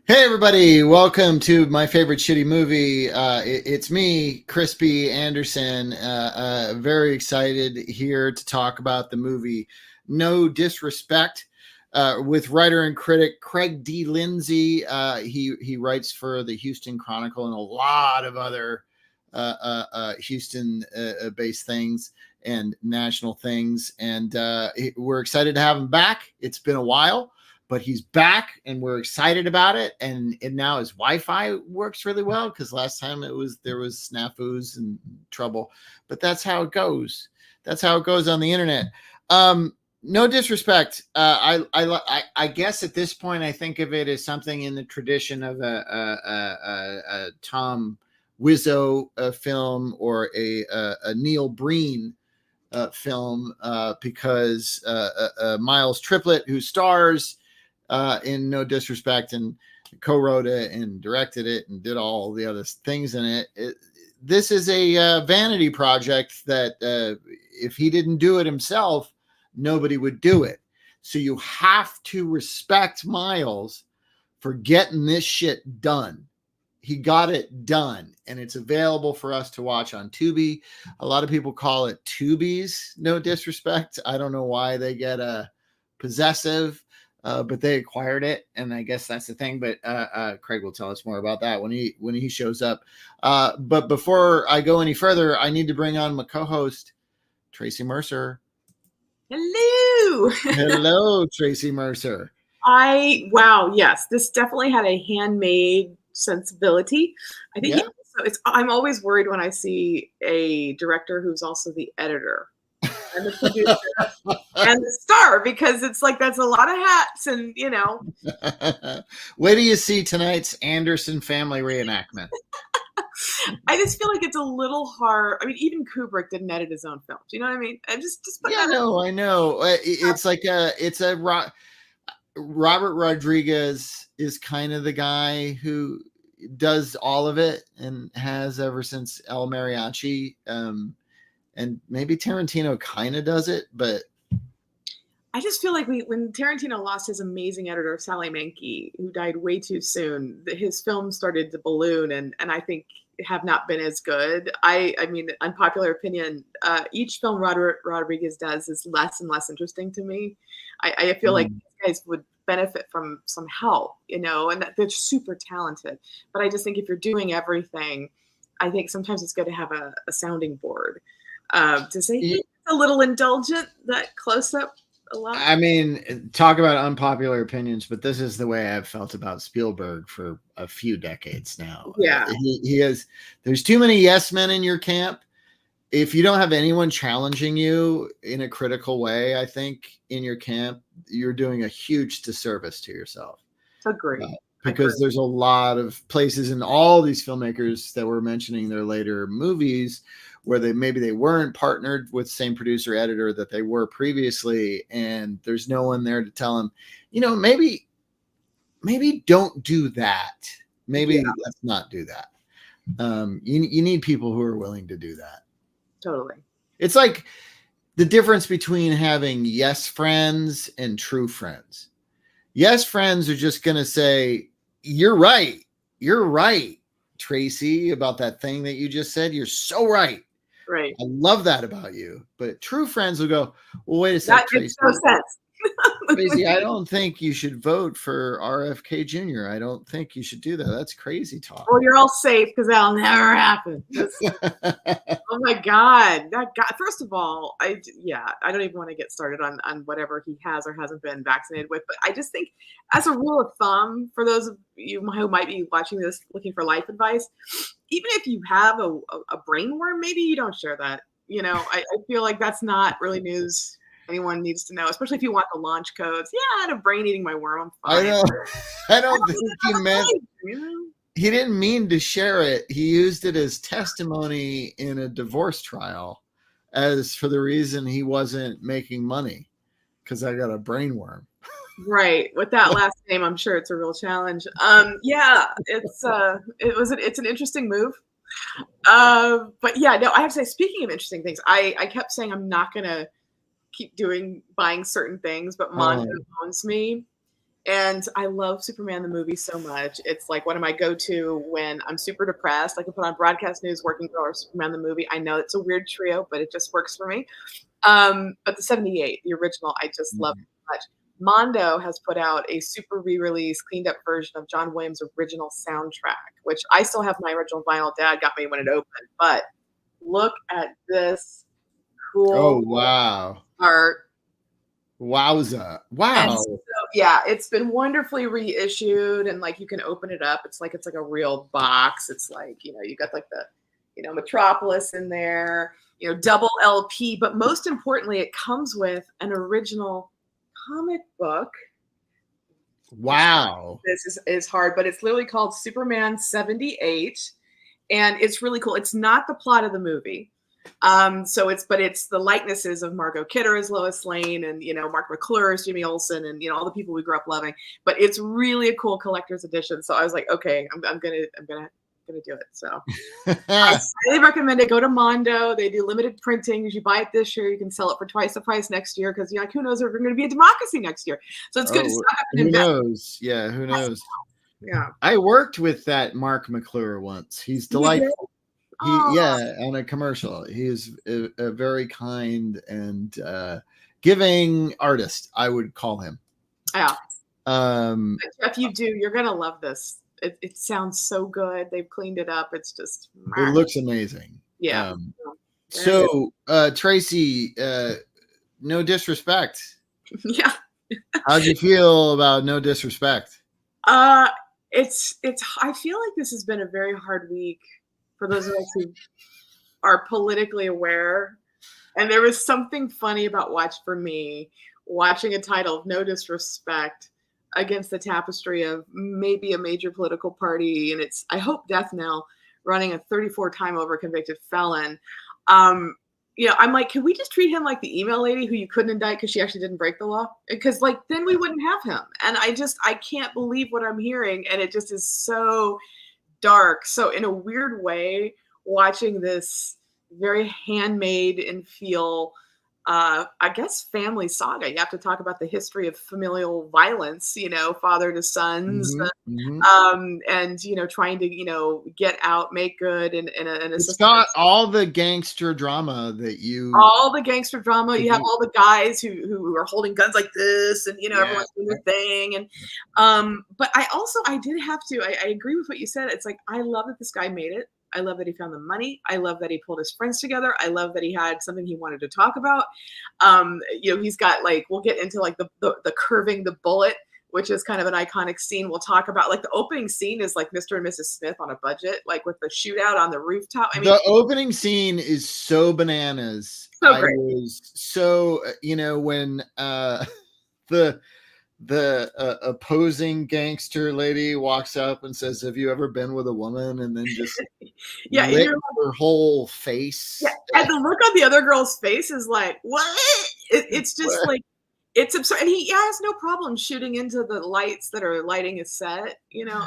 Hey everybody, welcome to my favorite shitty movie. It's me, Crispy Anderson. Very excited here to talk about the movie No Disrespect with writer and critic Craig D. Lindsay. He writes for the Houston Chronicle and a lot of other Houston based things and national things. And we're excited to have him back. It's been a while, but he's back and we're excited about it. And now his Wi-Fi works really well, because last time there was snafus and trouble, but that's how it goes. That's how it goes on the internet. No disrespect. I guess at this point, I think of it as something in the tradition of a Tom Wiseau film or a Neil Breen film, because Miles Triplett, who stars in No Disrespect and co-wrote it and directed it and did all the other things in it. This is a vanity project that if he didn't do it himself, nobody would do it. So you have to respect Miles for getting this shit done. He got it done, and it's available for us to watch on Tubi. A lot of people call it Tubi's No Disrespect. I don't know why they get possessive. But they acquired it, and I guess that's the thing. But Craig will tell us more about that when he shows up. But before I go any further, I need to bring on my co-host, Tracy Mercer. Hello. Hello, Tracy Mercer. Wow, yes, this definitely had a handmade sensibility. I think I'm always worried when I see a director who's also the editor and the producer and the star, because it's like that's a lot of hats, and Wait till you see tonight's Anderson family reenactment. I just feel like it's a little hard. I mean, even Kubrick didn't edit his own films. You know what I mean? I just put that. I know. It's like Robert Rodriguez is kind of the guy who does all of it and has ever since El Mariachi. And maybe Tarantino kind of does it, but I just feel like when Tarantino lost his amazing editor, Sally Menke, who died way too soon, his films started to balloon and I think have not been as good. I mean, unpopular opinion, each film Robert Rodriguez does is less and less interesting to me. I feel like these guys would benefit from some help, and that they're super talented. But I just think if you're doing everything, I think sometimes it's good to have a sounding board. To say hey, it's a little indulgent, that close up a lot. I mean, talk about unpopular opinions, but this is the way I've felt about Spielberg for a few decades now. Yeah. There's too many yes men in your camp. If you don't have anyone challenging you in a critical way, I think in your camp, you're doing a huge disservice to yourself. Agree. Because there's a lot of places in all these filmmakers that were mentioning their later movies where they weren't partnered with the same producer editor that they were previously, and there's no one there to tell them, maybe don't do that. Maybe let's not do that. You need people who are willing to do that. Totally. It's like the difference between having yes friends and true friends. Yes friends are just going to say, you're right, Tracy, about that thing that you just said. You're so right. Right. I love that about you. But true friends will go, well, wait a second, That makes no sense. Tracy, I don't think you should vote for RFK Jr. I don't think you should do that. That's crazy talk. Well, you're all safe because that'll never happen. Oh my God. That guy, first of all, I don't even want to get started on whatever he has or hasn't been vaccinated with. But I just think, as a rule of thumb, for those of you who might be watching this looking for life advice, even if you have a brain worm, maybe you don't share that. I feel like that's not really news anyone needs to know, especially if you want the launch codes. Yeah, I had a brain eating my worm. I'm fine. I don't think he meant. He didn't mean to share it. He used it as testimony in a divorce trial, as for the reason he wasn't making money, because I got a brain worm. Right. With that last name, I'm sure it's a real challenge. Yeah, it's an interesting move. But yeah, no, I have to say, speaking of interesting things, I kept saying I'm not gonna keep buying certain things, but Mondo owns me. And I love Superman the movie so much. It's like one of my go-to when I'm super depressed. I can put on broadcast news, Working Girl, or Superman the movie. I know it's a weird trio, but it just works for me. But the 78, the original, I just love Mhm. so much. Mondo has put out a super re-release, cleaned up version of John Williams' original soundtrack, which I still have my original vinyl. Dad got me when it opened. But look at this Oh cool wow. art. Wowza. And Wow. so, yeah, it's been wonderfully reissued, and like you can open it up. It's like a real box. It's like, you got like the, Metropolis in there, double LP, but most importantly, it comes with an original comic book. Wow. This is hard, but it's literally called Superman 78, and it's really cool. It's not the plot of the movie. It's the likenesses of Margot Kidder as Lois Lane, and Mark McClure as Jimmy Olsen, and all the people we grew up loving. But it's really a cool collector's edition. So I was like, okay, I'm gonna do it. So I highly recommend it. Go to Mondo. They do limited printings. You buy it this year, you can sell it for twice the price next year, because who knows if we're going to be a democracy next year. So it's good to Oh, stock up and who invest. knows? Yeah, who knows? Yeah. I worked with that Mark McClure once. He's You did? delightful. Oh, Yeah, on a commercial. He is a very kind and giving artist, I would call him. yeah. Um, Jeff, you're gonna love this. It sounds so good. They've cleaned it up. It's just it looks amazing. yeah. So Tracy, no disrespect. Yeah. How'd you feel about No Disrespect? It's I feel like this has been a very hard week for those of us who are politically aware. And there was something funny about watching a title of No Disrespect against the tapestry of maybe a major political party, and it's, I hope, death knell, running a 34-time over convicted felon. I'm like, can we just treat him like the email lady who you couldn't indict because she actually didn't break the law? Because like then we wouldn't have him. And I can't believe what I'm hearing, and it just is so dark. So in a weird way, watching this very handmade and feel I guess family saga. You have to talk about the history of familial violence, father to sons, and trying to get out, make good, and It's got all the gangster drama that all the gangster drama. You have all the guys who are holding guns like this, and everyone's doing their thing. And but I did have to. I agree with what you said. It's like, I love that this guy made it. I love that he found the money. I love that he pulled his friends together. I love that he had something he wanted to talk about. He's got, like, we'll get into like the curving the bullet, which is kind of an iconic scene. We'll talk about, like, the opening scene is like Mr. and Mrs. Smith on a budget, like with the shootout on the rooftop. I mean, the opening scene is so bananas. So great. I was so when the opposing gangster lady walks up and says, "Have you ever been with a woman?" and then just lick her whole face. Yeah, and the look on the other girl's face is like, what? It's just like, it's absurd. And he has no problem shooting into the lights that are lighting his set. He does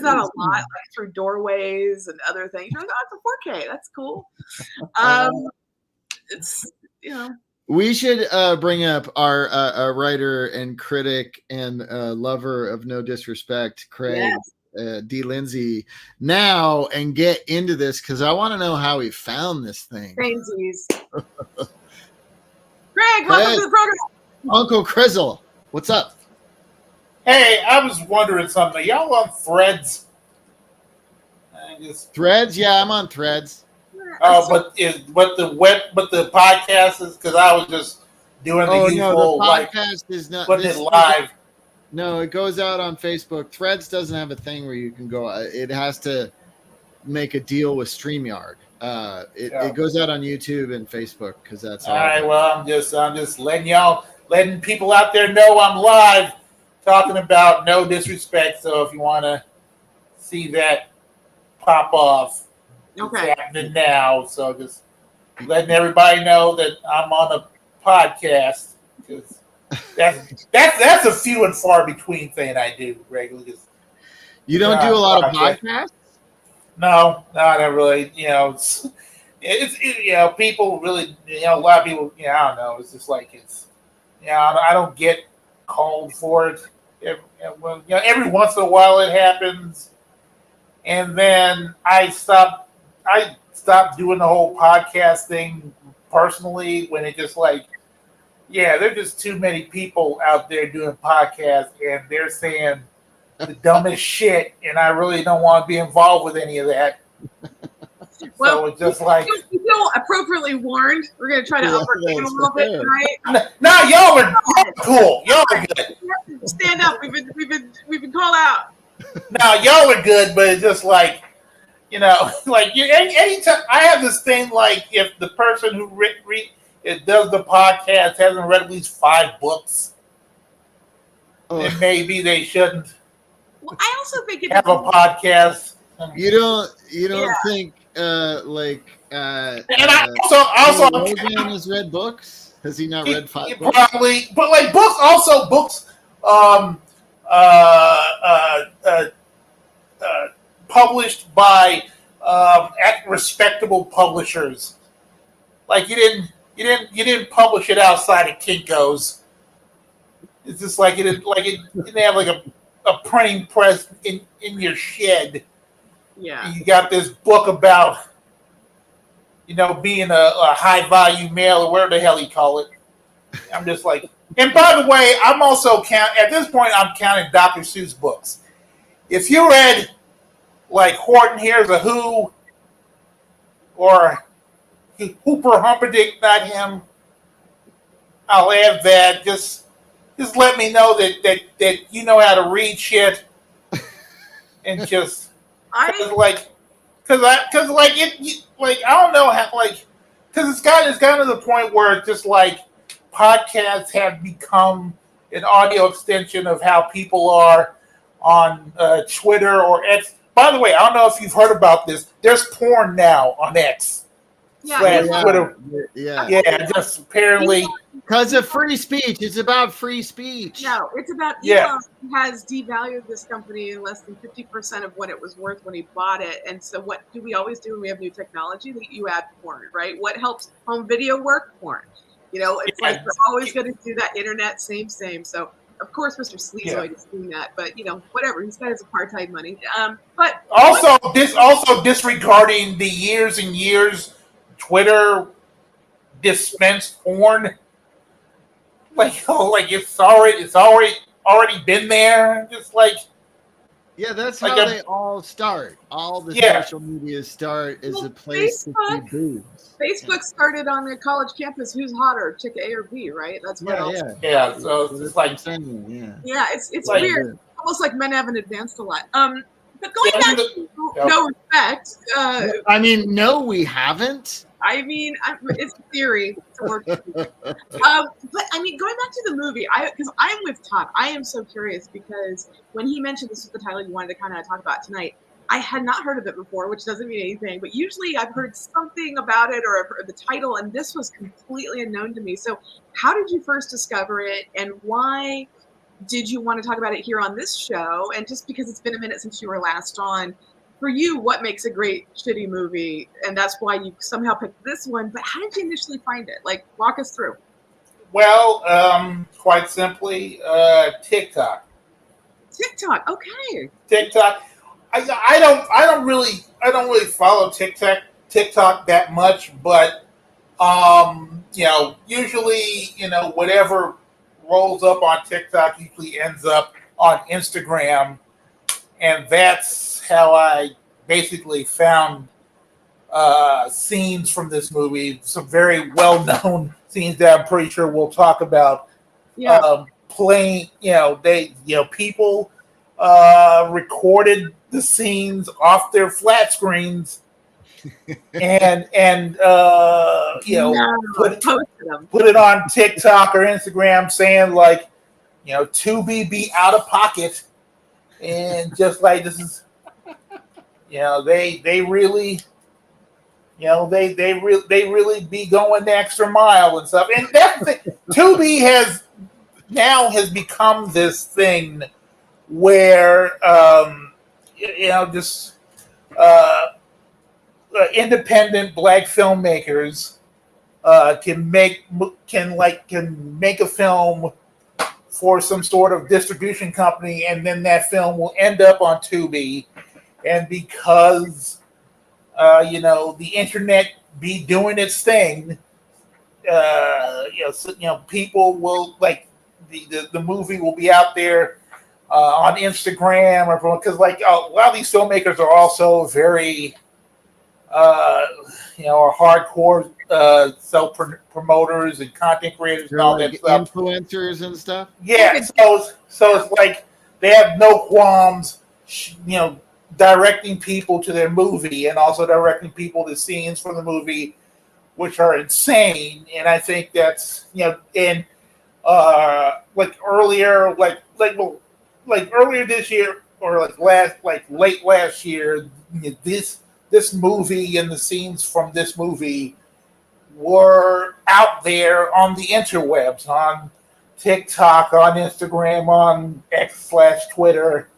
that a lot, like through doorways and other things. You're like, oh, it's a 4K. That's cool. It's We should bring up our writer and critic and lover of No Disrespect, Craig D. Lindsay, now and get into this, because I want to know how he found this thing. Crazies. Craig, welcome to the program. Uncle Crizzle, what's up? Hey, I was wondering something. Y'all on Threads? Threads? Yeah, I'm on Threads. But the podcast is, because I was just doing the usual, the podcast is not putting it live. No, it goes out on Facebook. Threads doesn't have a thing where you can go. It has to make a deal with StreamYard. It goes out on YouTube and Facebook, because that's all right. Well, I'm just letting people out there know I'm live talking about No Disrespect. So if you want to see that pop off. Okay. It's happening now, so just letting everybody know that I'm on a podcast, because that's a few and far between thing I do regularly. You don't do a lot of podcasts? No, not really. It's people really, a lot of people. I don't know. It's just like I don't get called for it. Every once in a while it happens, and then I stopped doing the whole podcast thing personally when it just like, yeah, there's just too many people out there doing podcasts and they're saying the dumbest shit, and I really don't want to be involved with any of that. Well, so it's just like, you feel appropriately warned. We're going to try to up our game a little bit tonight. no, y'all are cool. Y'all are good. Stand up. We've been called out. No, y'all are good, but it's just like, like anytime I have this thing, like if the person who does the podcast hasn't read at least 5 books, then maybe they shouldn't Well, I also think have a podcast. You don't think And I also Rogan has read books? Has he not read 5 books? Probably, but like books published by respectable publishers. Like you didn't publish it outside of Kinko's. It's just like it didn't have like a printing press in your shed. Yeah. You got this book about being a high value male or whatever the hell you call it. I'm just like, and by the way, I'm also at this point I'm counting Dr. Seuss books. If you read like Horton Hears a Who or Hooper Humperdinck, not him, I'll add that. Just let me know that you know how to read shit, and just I don't know how because it's gotten to the point where it's just like podcasts have become an audio extension of how people are on Twitter or X. By the way, I don't know if you've heard about this. There's porn now on X. Twitter. Yeah, just apparently because of free speech. It's about free speech. No, it's about Elon has devalued this company in less than 50% of what it was worth when he bought it. And so, what do we always do when we have new technology? That you add porn, right? What helps home video work? Porn. It's like we're always going to do that internet same. So. Of course, Mr. Sleazoid is doing that, but whatever. He's got his apartheid money. But also disregarding the years and years Twitter dispensed porn. Like it's already been there. Just like that's how they all start. All the social media start is a place to see boobs. Facebook started on the college campus. Who's hotter, chick A or B? Right? That's what. So it's like it's like, weird. Almost like men haven't advanced a lot. But going back to no respect. No, we haven't. It's a theory. But going back to the movie, because I'm with Todd. I am so curious because when he mentioned this was the title you wanted to kind of talk about tonight, I had not heard of it before, which doesn't mean anything. But usually I've heard something about it or I've heard the title, and this was completely unknown to me. So how did you first discover it, and why did you want to talk about it here on this show? And just because it's been a minute since you were last on, for you, what makes a great shitty movie? And that's why you somehow picked this one. But how did you initially find it? Like, walk us through. Well, quite simply, TikTok. TikTok, okay. TikTok. I don't really follow TikTok that much, but usually whatever rolls up on TikTok usually ends up on Instagram, and that's how I basically found scenes from this movie. Some very well-known scenes that I'm pretty sure we'll talk about. Playing, people recorded the scenes off their flat screens and put it on TikTok or Instagram saying like, Tubi be out of pocket, and just like this is, they really. They really be going the extra mile and stuff. And that's the thing. Tubi has become this thing where independent black filmmakers can make a film for some sort of distribution company, and then that film will end up on Tubi. And because the internet be doing its thing, people will like the movie will be out there on Instagram, or because like a lot of these filmmakers are also very are hardcore self promoters and content creators and all like that stuff. Influencers and stuff. Yeah, so it's like they have no qualms, directing people to their movie and also directing people to scenes from the movie, which are insane. And I think that's like earlier this year, or late last year, this movie and the scenes from this movie were out there on the interwebs, on TikTok, on Instagram, on X/Twitter,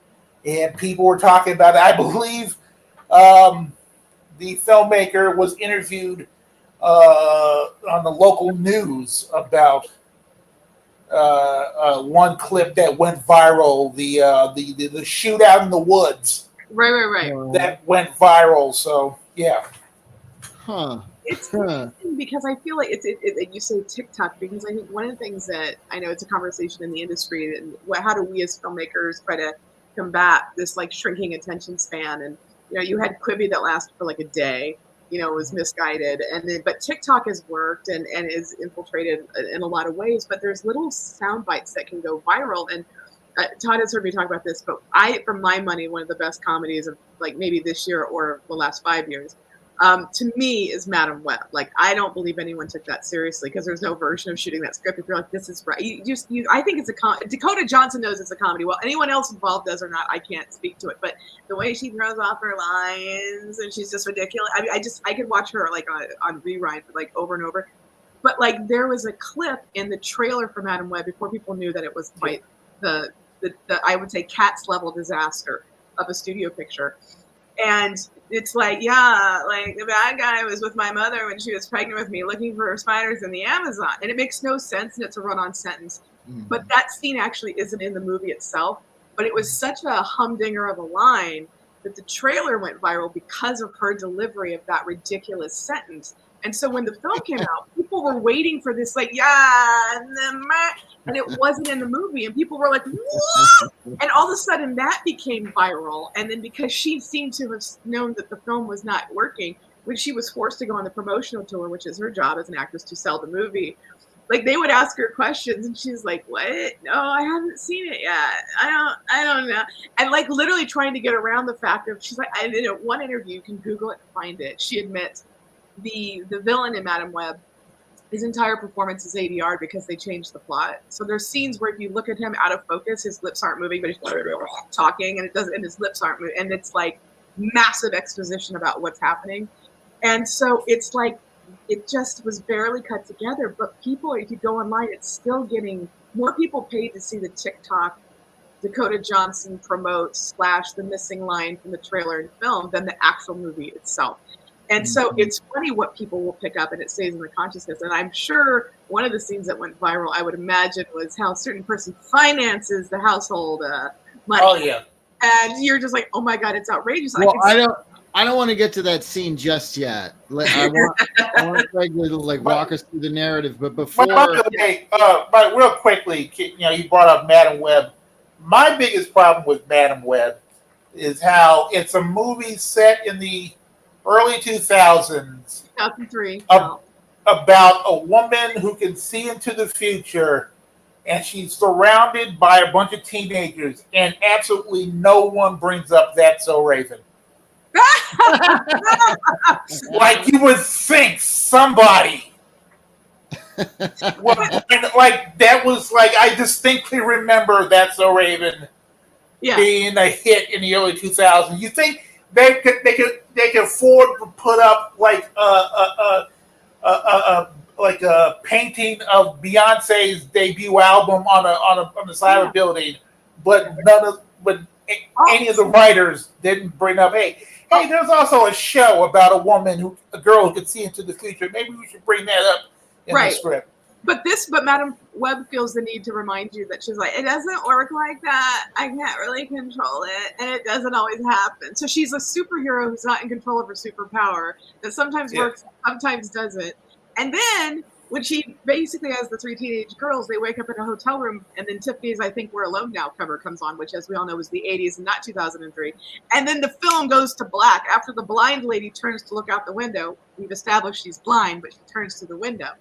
and people were talking about it. I believe the filmmaker was interviewed on the local news about one clip that went viral, the shootout in the woods. Right. That went viral. So yeah. Huh. It's interesting because I feel like you say TikTok, because I think one of the things that I know it's a conversation in the industry, and how do we as filmmakers try to combat this like shrinking attention span? And you had Quibi that lasted for like a day, was misguided, and then but TikTok has worked and is infiltrated in a lot of ways. But there's little sound bites that can go viral, and Todd has heard me talk about this, but for my money, one of the best comedies of like maybe this year or the last 5 years, to me, is Madam Web. Like, I don't believe anyone took that seriously, because there's no version of shooting that script. If you're like, this is right, I think it's Dakota Johnson knows it's a comedy. Well, anyone else involved does or not, I can't speak to it. But the way she throws off her lines, and she's just ridiculous. I mean, I could watch her like on rewind like over and over. But like, there was a clip in the trailer for Madam Web before people knew that it was quite the I would say Cats level disaster of a studio picture. And it's like, like the bad guy was with my mother when she was pregnant with me, looking for her spiders in the Amazon. And it makes no sense, and it's a run-on sentence. Mm-hmm. But that scene actually isn't in the movie itself. But it was such a humdinger of a line that the trailer went viral because of her delivery of that ridiculous sentence. And so when the film came out, people were waiting for this, like, and it wasn't in the movie. And people were like, what? And all of a sudden that became viral. And then because she seemed to have known that the film was not working, when she was forced to go on the promotional tour, which is her job as an actress to sell the movie, like they would ask her questions and she's like, what? No, I haven't seen it yet. I don't know. And like literally trying to get around the fact of, she's like, I did one interview, you can Google it and find it. She admits the villain in Madam Web, his entire performance is ADR because they changed the plot. So there's scenes where if you look at him out of focus, his lips aren't moving, but he's talking, and his lips aren't moving, and it's like massive exposition about what's happening. And so it's like, it just was barely cut together. But people, if you go online, it's still getting more people paid to see the TikTok Dakota Johnson promote / the missing line from the trailer and film than the actual movie itself. And so it's funny what people will pick up, and it stays in the consciousness. And I'm sure one of the scenes that went viral, I would imagine, was how a certain person finances the household money. Oh yeah. And you're just like, oh my God, it's outrageous. Well, I don't want to get to that scene just yet. I want Greg to like walk us through the narrative, but before. But real quickly, you brought up Madam Web. My biggest problem with Madam Web is how it's a movie set in the early 2000s, 2003, about a woman who can see into the future, and she's surrounded by a bunch of teenagers, and absolutely no one brings up That's So Raven. Like you would think somebody. Like that was like, I distinctly remember That's So Raven being a hit in the early 2000s. You think they could afford to put up like a painting of Beyonce's debut album on the side of a building, but any of the writers didn't bring up, hey, there's also a show about a girl who could see into the future. Maybe we should bring that up in the script. But Madam Web feels the need to remind you that she's like, it doesn't work like that. I can't really control it, and it doesn't always happen. So she's a superhero who's not in control of her superpower that sometimes works, sometimes doesn't. And then when she basically has the 3 teenage girls, they wake up in a hotel room, and then Tiffany's "I Think We're Alone Now" cover comes on, which, as we all know, was the 80s and not 2003. And then the film goes to black after the blind lady turns to look out the window. We've established she's blind, but she turns to the window.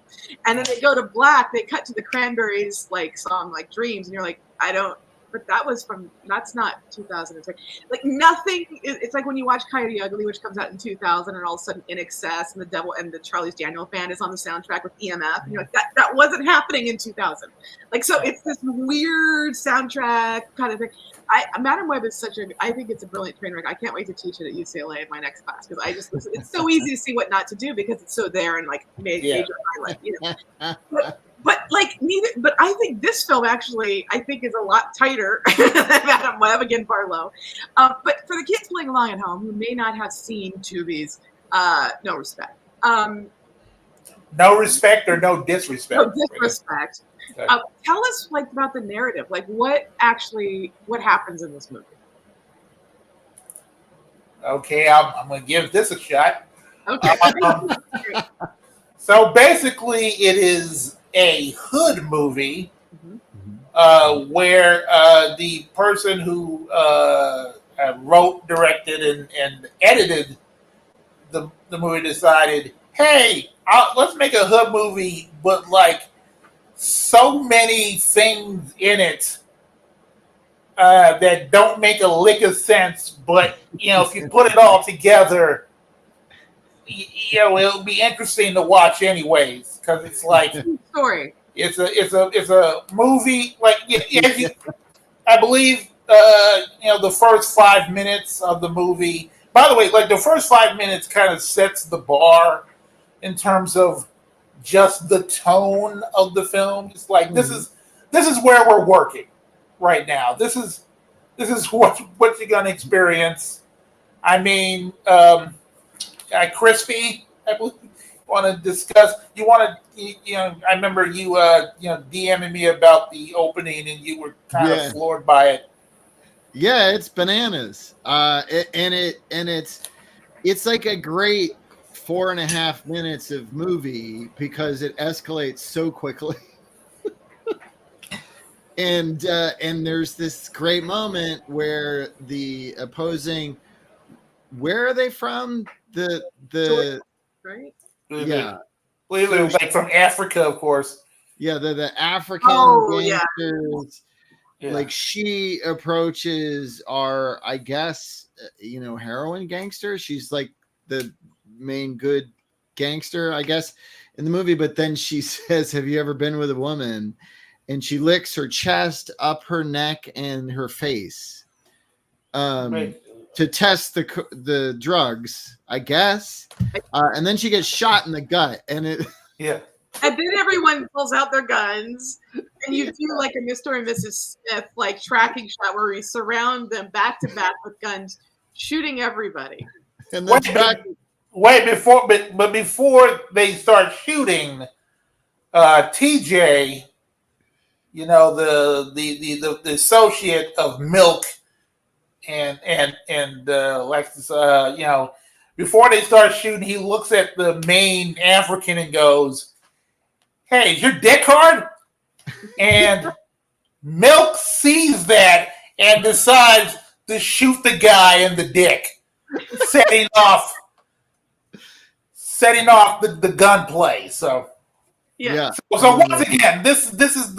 And then they go to black. They cut to the Cranberries song, like "Dreams," and you're like, I don't. But that's not 2003. Like nothing. It's like when you watch Coyote Ugly, which comes out in 2000, and all of a sudden In Excess and the Devil and the Charlie's Daniel Band is on the soundtrack with EMF. And you're like, that wasn't happening in 2000. Like, so it's this weird soundtrack kind of thing. Madam Web is I think it's a brilliant train wreck. I can't wait to teach it at UCLA in my next class because it's so easy to see what not to do because it's so there and like major highlight, you know. But I think this film actually, I think, is a lot tighter than Madam Web, again, Barlow. But for the kids playing along at home who may not have seen Tubi's No Respect. No respect or no disrespect? No disrespect. Okay. Tell us about the narrative. Like what happens in this movie? Okay, I'm going to give this a shot. Okay. So basically it is a hood movie where the person who wrote, directed, and edited the movie decided, hey, let's make a hood movie, but like so many things in it that don't make a lick of sense, but if you put it all together, it'll be interesting to watch anyways, because it's like story. It's a movie like I believe the first 5 minutes of the movie. By the way, like the first 5 minutes kind of sets the bar in terms of just the tone of the film. It's like this is where we're working right now. This is what you're gonna experience. I mean, Crispy, I want to discuss. You want to, I remember you, DMing me about the opening, and you were kind of floored by it. Yeah, it's bananas. It's like a great 4.5 minutes of movie because it escalates so quickly. And there's this great moment where the opposing, where are they from? The right? Yeah. Like from Africa, of course. Yeah, the African gangsters. Yeah. Like she approaches our, I guess, heroine gangster. She's like the main good gangster, I guess, in the movie. But then she says, have you ever been with a woman? And she licks her chest, up her neck, and her face to test the drugs, I guess. And then she gets shot in the gut. And it... Yeah. And then everyone pulls out their guns, and you do like a Mr. and Mrs. Smith like tracking shot where we surround them back to back with guns, shooting everybody. And then before they start shooting, TJ, the associate of Milk and Lexus, before they start shooting, he looks at the main African and goes, hey, is your dick hard? And Milk sees that and decides to shoot the guy in the dick, setting off the gunplay. So yeah. So once again, this is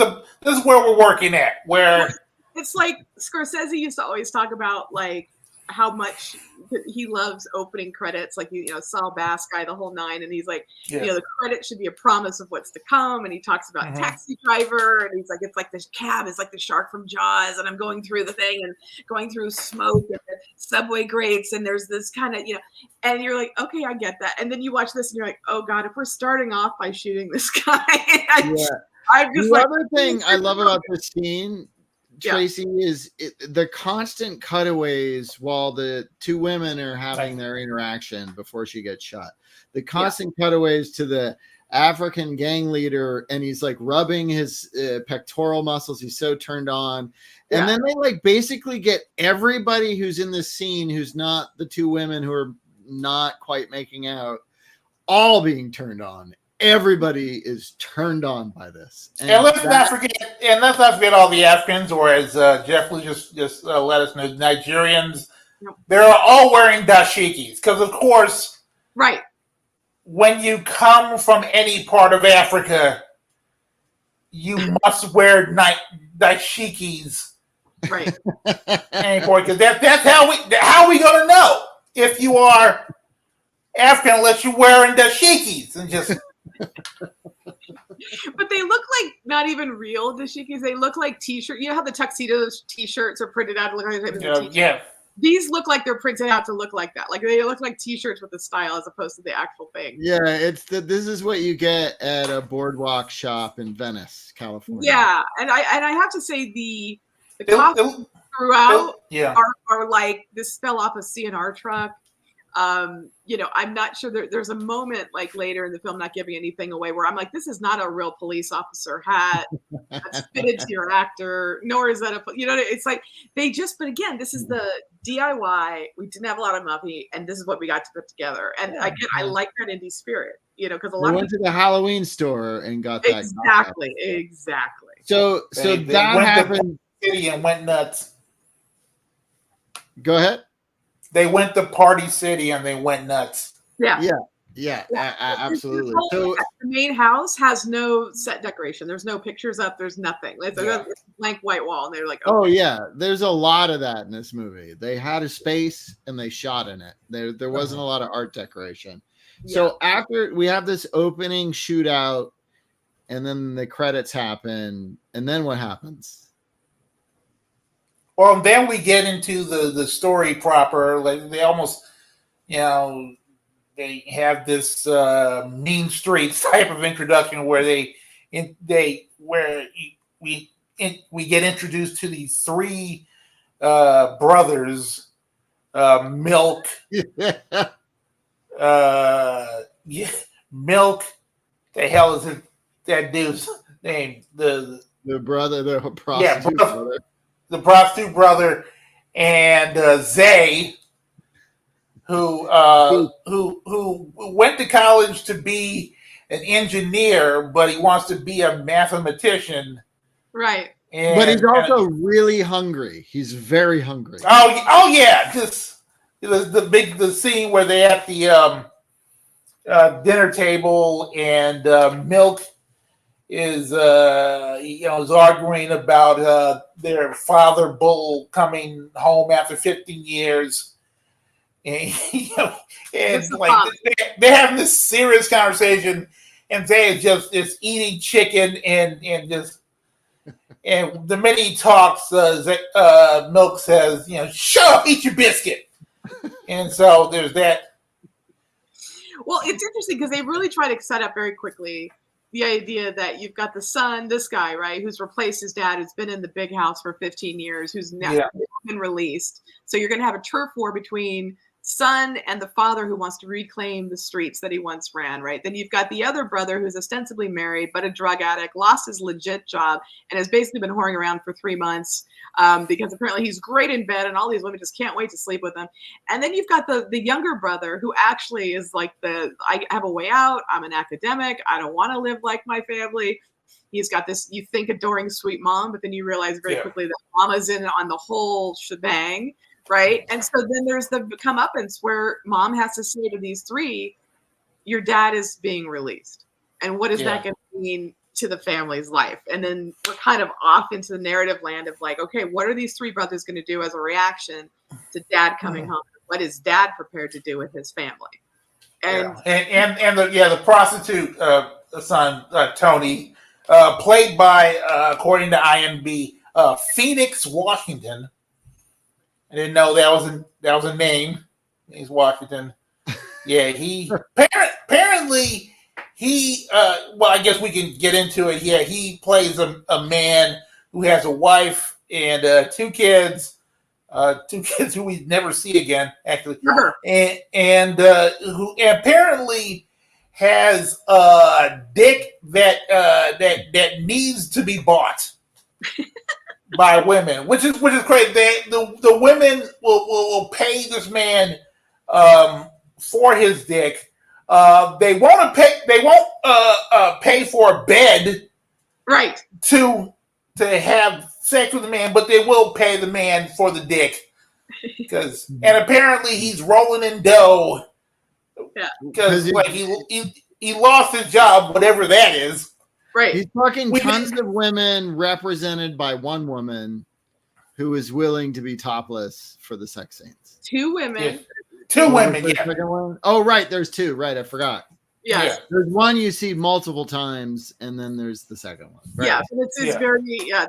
where we're working at. Where it's like Scorsese used to always talk about like how much he loves opening credits, like Saul Bass guy, the whole nine, and he's like, the credit should be a promise of what's to come, and he talks about Taxi Driver, and he's like, it's like this cab is like the shark from Jaws, and I'm going through the thing and going through smoke and the subway grates, and there's this kind of and you're like, okay, I get that, and then you watch this and you're like, oh god, if we're starting off by shooting this guy, I'm just the other thing I love about this scene, Tracy, is the constant cutaways while the two women are having their interaction before she gets shot. The constant cutaways to the African gang leader, and he's like rubbing his pectoral muscles. He's so turned on. And then they like basically get everybody who's in this scene who's not the two women who are not quite making out, all being turned on. Everybody is turned on by this. And let's not forget all the Africans, or as Jeff Lee just let us know, Nigerians. They're all wearing dashikis because, of course, right. When you come from any part of Africa, you must wear dashikis. Right. Because that's how we gonna know if you are African unless you're wearing dashikis and just. But they look like not even real dashikis. They look like t-shirts. You know how the tuxedo t-shirts are printed out to look like yeah. These look like they're printed out to look like that. Like they look like t-shirts with the style as opposed to the actual thing. Yeah, this is what you get at a boardwalk shop in Venice, California. Yeah, and I have to say the costumes throughout are like this fell off a CNR truck. I'm not sure there's a moment like later in the film, not giving anything away, where I'm like, this is not a real police officer hat that's fitted to your actor, nor is that it's like but again, this is the DIY. We didn't have a lot of money, and this is what we got to put together. And again, I like that indie spirit, because a lot went to the Halloween store and got that. Exactly. So they that happened. City and went nuts. Go ahead. They went to Party City and they went nuts. Yeah, absolutely. So the main house has no set decoration. There's no pictures up. There's nothing. It's a blank white wall, and they're like, "Oh yeah." There's a lot of that in this movie. They had a space and they shot in it. There wasn't a lot of art decoration. Yeah. So after we have this opening shootout, and then the credits happen, and then what happens? Well, then we get into the story proper. Like they almost, they have this Mean Streets type of introduction where we get introduced to these three brothers, Milk, Milk. The hell is that dude's name? The brother, the prostitute brother. The prostitute brother, and Zay, who went to college to be an engineer, but he wants to be a mathematician. Right. But he's also really hungry. He's very hungry. Oh yeah, just the scene where they at the dinner table and Milk is arguing about their father Bull coming home after 15 years, and like they're having this serious conversation, and they is eating chicken and the minute he talks, Milk says, "Shut up, eat your biscuit," and so there's that. Well, it's interesting because they really try to set up very quickly the idea that you've got the son, this guy, right, who's replaced his dad, who's been in the big house for 15 years, who's now been released. So you're going to have a turf war between son and the father who wants to reclaim the streets that he once ran, right? Then you've got the other brother who's ostensibly married, but a drug addict, lost his legit job, and has basically been whoring around for 3 months because apparently he's great in bed and all these women just can't wait to sleep with him. And then you've got the younger brother who actually is like I have a way out. I'm an academic. I don't want to live like my family. He's got this, you think, adoring sweet mom, but then you realize very quickly that mama's in on the whole shebang. Right. And so then there's the comeuppance where mom has to say to these three, your dad is being released. And what is that going to mean to the family's life? And then we're kind of off into the narrative land of like, okay, what are these three brothers going to do as a reaction to dad coming home? What is dad prepared to do with his family? And the prostitute son, Tony, played by, according to IMDb, Phoenix Washington. I didn't know that was a name. He's Washington. Yeah, he apparently he well, I guess we can get into it. Yeah, he plays a man who has a wife and 2 kids, 2 kids who we never see again, actually, and who apparently has a dick that needs to be bought by women, which is crazy. The women will pay this man for his dick. They won't pay for a bed, right, to have sex with the man, but they will pay the man for the dick and apparently he's rolling in dough. Yeah, because like he lost his job, whatever that is. Right. He's fucking tons of women represented by one woman who is willing to be topless for the sex scenes. Two women. Yeah. Two women, yeah. Oh, right. There's two. Right. I forgot. Yes. Yeah. There's one you see multiple times, and then there's the second one. Right. Yeah, it's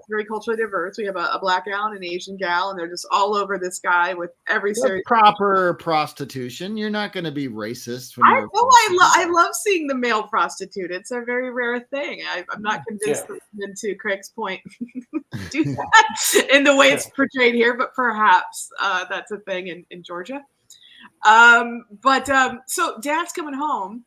very culturally diverse. We have a black gal and an Asian gal, and they're just all over this guy with every series. Proper prostitution. You're not going to be racist. I love seeing the male prostitute. It's a very rare thing. I'm not convinced that women, to Craig's point, do that in the way it's portrayed here, but perhaps that's a thing in Georgia. So Dad's coming home.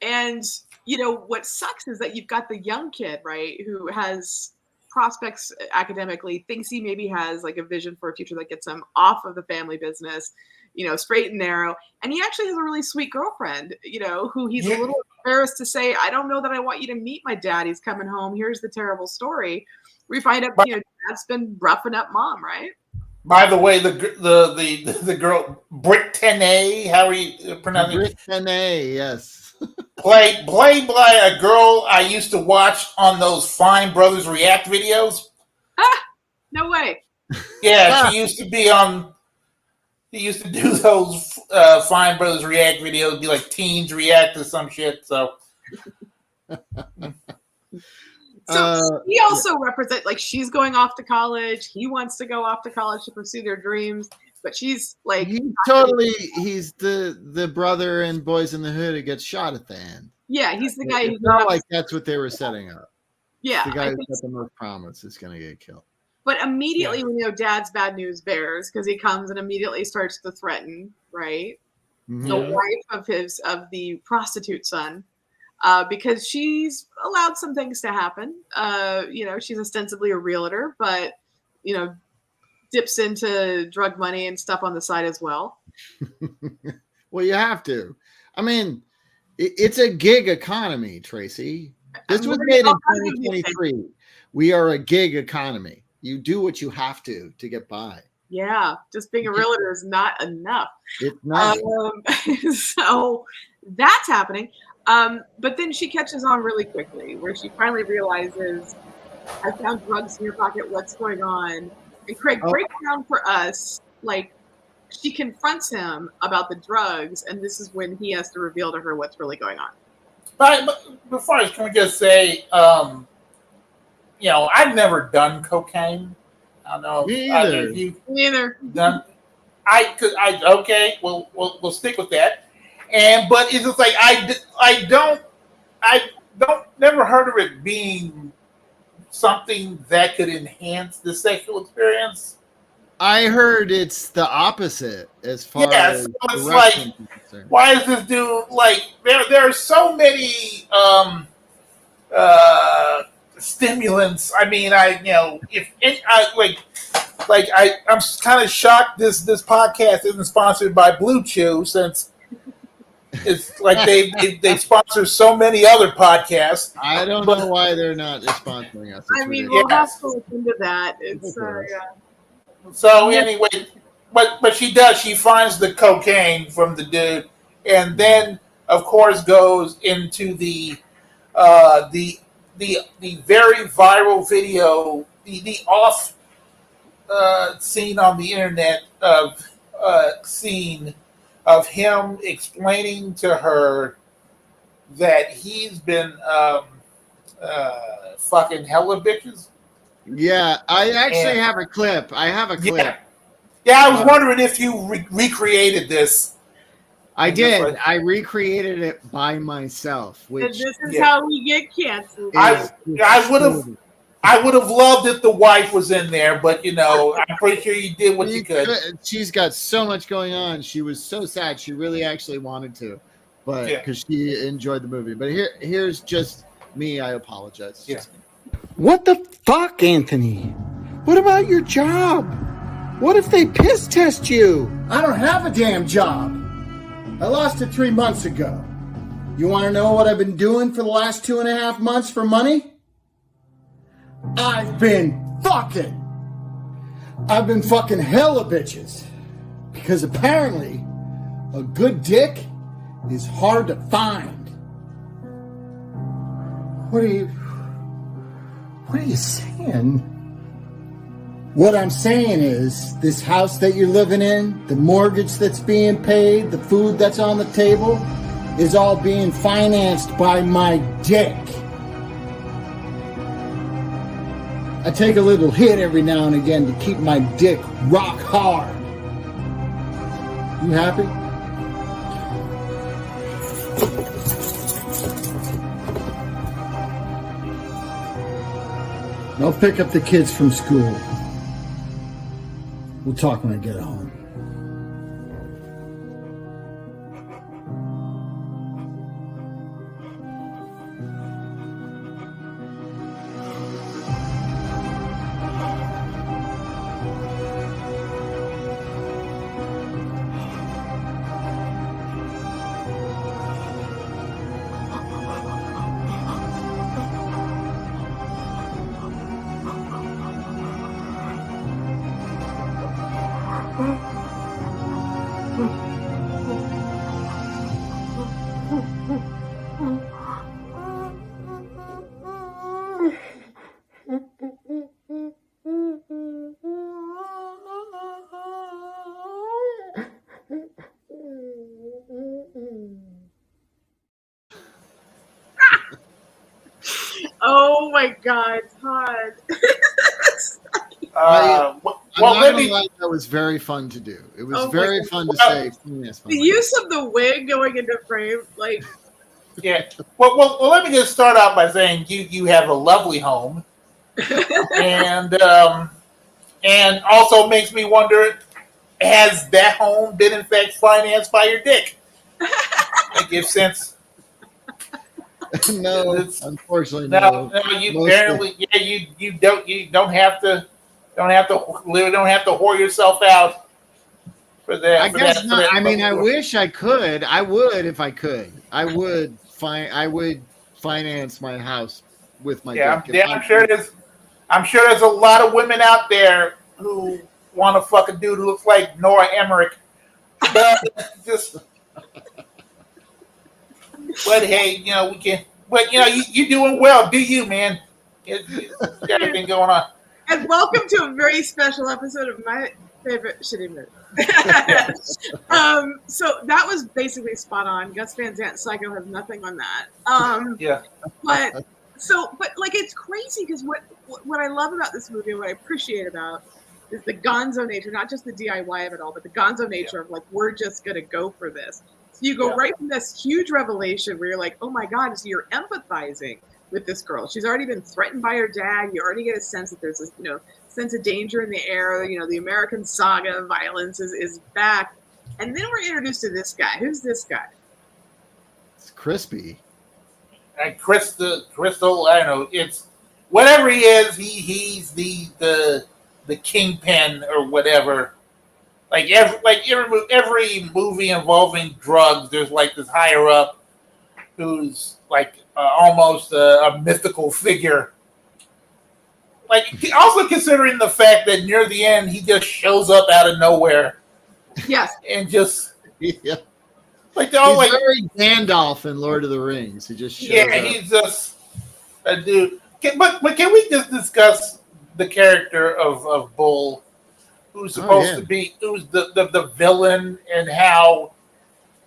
And, you know, what sucks is that you've got the young kid, right, who has prospects academically, thinks he maybe has like a vision for a future that gets him off of the family business, you know, straight and narrow. And he actually has a really sweet girlfriend, you know, who he's a little embarrassed to say, I don't know that I want you to meet my dad. He's coming home. Here's the terrible story. We find out, you know, Dad's been roughing up Mom, right? By the way, the girl, Brittany, how are you pronouncing it? Brittany, yes. Played by a girl I used to watch on those Fine Brothers React videos. No way. Yeah, she used to be on. He used to do those Fine Brothers React videos, be like teens react to some shit. So he also represents, like, she's going off to college. He wants to go off to college to pursue their dreams. But she's like, he's the brother in Boys in the Hood who gets shot at the end. Yeah, he's the guy. It's not like that's what they were setting up. Yeah, the guy who's got the most promise is going to get killed. But immediately, we know Dad's bad news bears because he comes and immediately starts to threaten, right? Mm-hmm. The wife of the prostitute son, because she's allowed some things to happen. You know, she's ostensibly a realtor, but you know, dips into drug money and stuff on the side as well. Well, you have to. I mean, it's a gig economy, Tracy. This was made in 2023. We are a gig economy. You do what you have to get by. Yeah, just being a realtor is not enough. It's not. So that's happening. But then she catches on really quickly, where she finally realizes, I found drugs in your pocket. What's going on? And Craig, break down for us, like, she confronts him about the drugs, and this is when he has to reveal to her what's really going on. But before can we just say, you know, I've never done cocaine. I don't know. Me either. Done. Okay. We'll stick with that. But it's just like I never heard of it being something that could enhance the sexual experience. I heard it's the opposite as far as so it's like, why is this dude like? There are so many stimulants. I mean, I'm kind of shocked this podcast isn't sponsored by Blue Chew, since it's like they sponsor so many other podcasts. I don't know why they're not sponsoring us. I mean, we'll have to look into that. It's So anyway, but she does. She finds the cocaine from the dude, and then of course goes into the very viral video, the off scene on the internet scene of him explaining to her that he's been fucking hella bitches. Yeah, I actually have a clip. I have a clip. Yeah, I was wondering if you recreated this. I did. I recreated it by myself. Which this is how we get canceled. I would have loved if the wife was in there, but you know, I'm pretty sure you did what you could. She's got so much going on. She was so sad. She really actually wanted to. but because she enjoyed the movie. But here's just me. I apologize. Yeah. What the fuck, Anthony? What about your job? What if they piss test you? I don't have a damn job. I lost it 3 months ago. You want to know what I've been doing for the last 2.5 months for money? I've been fucking. I've been fucking hella bitches. Because apparently, a good dick is hard to find. What are you saying? What I'm saying is, this house that you're living in, the mortgage that's being paid, the food that's on the table, is all being financed by my dick. I take a little hit every now and again to keep my dick rock hard. You happy? I'll pick up the kids from school. We'll talk when I get home. Oh my God, Todd. That was very fun to do. It was Oh my very God. fun to say. Yes, The use of the wig going into frame, like, Yeah. Well, let me just start out by saying you have a lovely home, and also makes me wonder: has that home been in fact financed by your dick? Like, if since No, unfortunately, no, you apparently you don't have to whore yourself out for that. I guess not. I mean, I wish I could. I would if I could. I would finance my house with my dick. I'm sure there's a lot of women out there who want to fuck a dude who looks like Nora Emmerich. But but hey, we can. But you doing well, do you, man? It's got everything going on. and welcome to a very special episode of my favorite shitty movie. So that was basically spot on. Gus Van Sant Psycho has nothing on that. But like, it's crazy because what I love about this movie and what I appreciate about is the gonzo nature, not just the DIY of it all, but the gonzo nature of like, we're just gonna go for this. So you go right from this huge revelation where you're like, oh my God, so you're empathizing with this girl. She's already been threatened by her dad. You already get a sense that there's this, sense of danger in the air. The American saga of violence is back. And then we're introduced to this guy. Who's this guy? It's Crispy. And Crystal, I don't know. It's whatever he is. He's the kingpin or whatever. Like every movie involving drugs, there's like this higher up who's like almost a mythical figure. Like, also considering the fact that near the end he just shows up out of nowhere. Yes. And just like He's like very Gandalf in Lord of the Rings. He just shows up. he's just a dude. But can we just discuss the character of Bull? Who's supposed to be, who's the villain, and how,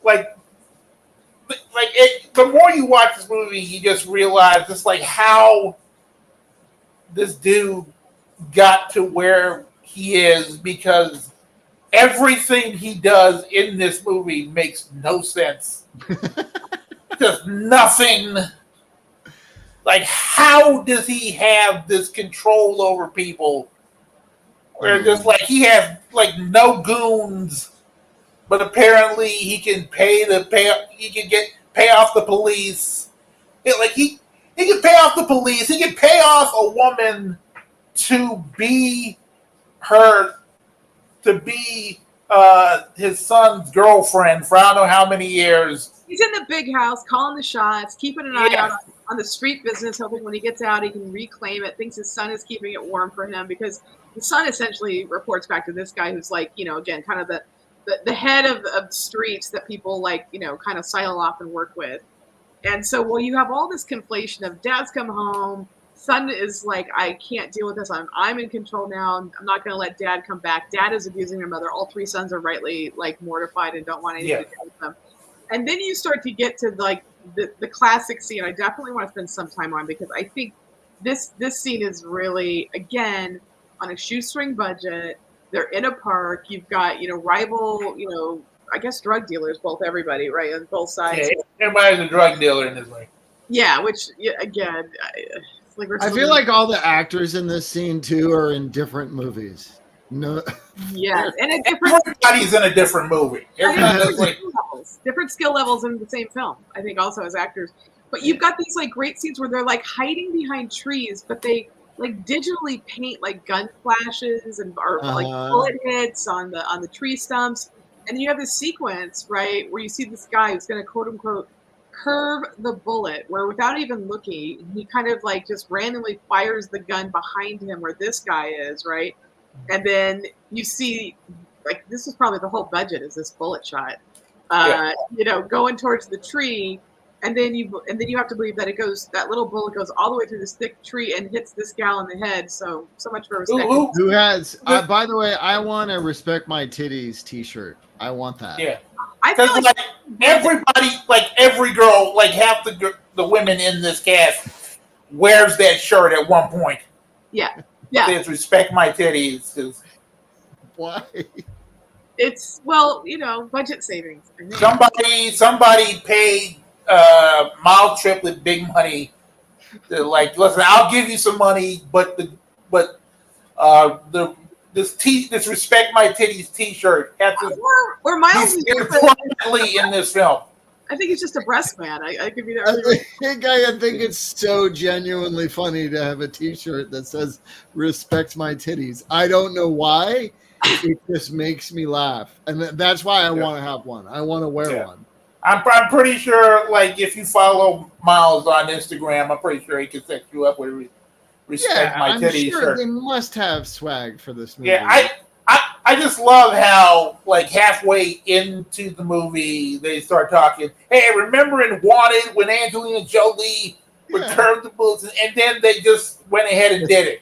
the more you watch this movie, you just realize just like how this dude got to where he is, because everything he does in this movie makes no sense. Just nothing. Like, how does he have this control over people? Where just like he has like no goons but apparently he can pay off the police. He can pay off the police. He can pay off a woman to be his son's girlfriend for I don't know how many years. He's in the big house, calling the shots, keeping an eye out on the street business, hoping when he gets out he can reclaim it. Thinks his son is keeping it warm for him because the son essentially reports back to this guy who's like, again, kind of the head of streets that people like, kind of silo off and work with. And so, you have all this conflation of dad's come home, son is like, I can't deal with this. I'm in control now. I'm not going to let dad come back. Dad is abusing their mother. All three sons are rightly like mortified and don't want anything to do with them. And then you start to get to like the classic scene. I definitely want to spend some time on because I think this scene is really, again, on a shoestring budget. They're in a park. You've got, rival, I guess drug dealers, everybody, right, on both sides. Yeah, everybody's a drug dealer in this way. Yeah, which, again, I feel like all the actors in this scene, too, are in different movies. No. Yes, and everybody's in a different movie. Different skill levels in the same film, I think, also as actors. But you've got these like great scenes where they're like hiding behind trees, but they like digitally paint like gun flashes and like bullet hits on the tree stumps. And then you have this sequence, right, where you see this guy who's going to quote unquote curve the bullet, where without even looking, he kind of like just randomly fires the gun behind him where this guy is, right? And then you see, like, this is probably the whole budget is this bullet shot, going towards the tree. And then you have to believe that that little bullet goes all the way through this thick tree and hits this gal in the head. So much for respect. Who has, by the way, I want a Respect My Titties t-shirt. I want that. Yeah. Because like everybody, like every girl, like half the women in this cast wears that shirt at one point. Yeah. Yeah. Says Respect My Titties. Why? It's, budget savings. Somebody paid Mild Triplet big money to like, listen, I'll give you some money, but this Respect My Titties t-shirt has to or Miles be importantly in this film. I think it's just a breast man. I could be there. I think it's so genuinely funny to have a t-shirt that says Respect My Titties. I don't know why. It just makes me laugh. And that's why I want to have one. I want to wear one. I'm pretty sure, like, if you follow Miles on Instagram, I'm pretty sure he can set you up with Respect My Titties. Sure they must have swag for this movie. Yeah, I just love how, like, halfway into the movie, they start talking, hey, remember in Wanted when Angelina Jolie returned the bullets? And then they just went ahead and did it.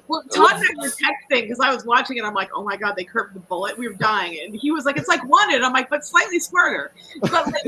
Well, Todd and I were texting because I was watching it. I'm like, oh my God, they curved the bullet. We were dying. And he was like, it's like Wanted. I'm like, but slightly smarter. But like,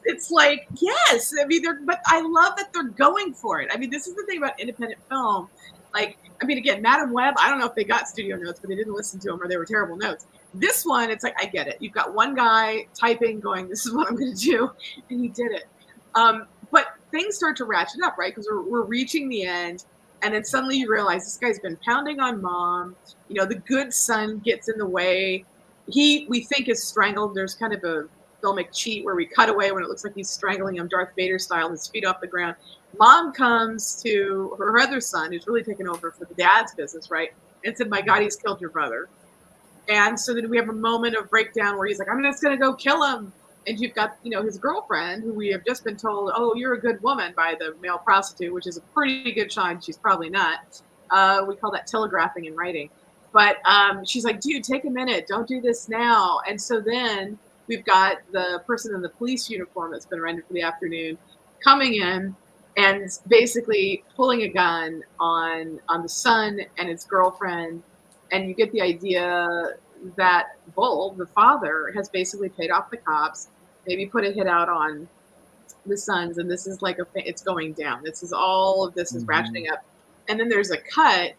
it's like, yes. I mean, but I love that they're going for it. I mean, this is the thing about independent film. Like, I mean, again, Madam Web, I don't know if they got studio notes, but they didn't listen to them or they were terrible notes. This one, it's like, I get it. You've got one guy typing going, this is what I'm going to do. And he did it. But things start to ratchet up, right? Because we're reaching the end. And then suddenly you realize this guy's been pounding on mom. The good son gets in the way. We think is strangled. There's kind of a filmic cheat where we cut away when it looks like he's strangling him, Darth Vader style, his feet off the ground. Mom comes to her other son, who's really taken over for the dad's business, right? And said, my God, he's killed your brother. And so then we have a moment of breakdown where he's like, I'm just going to go kill him. And you've got, his girlfriend, who we have just been told, oh, you're a good woman by the male prostitute, which is a pretty good sign. She's probably not. We call that telegraphing in writing. But she's like, dude, take a minute. Don't do this now. And so then we've got the person in the police uniform that's been rendered for the afternoon coming in and basically pulling a gun on the son and his girlfriend. And you get the idea that Bull, the father, has basically paid off the cops, maybe put a hit out on the sons, and this is like it's going down. All of this is ratcheting up. And then there's a cut,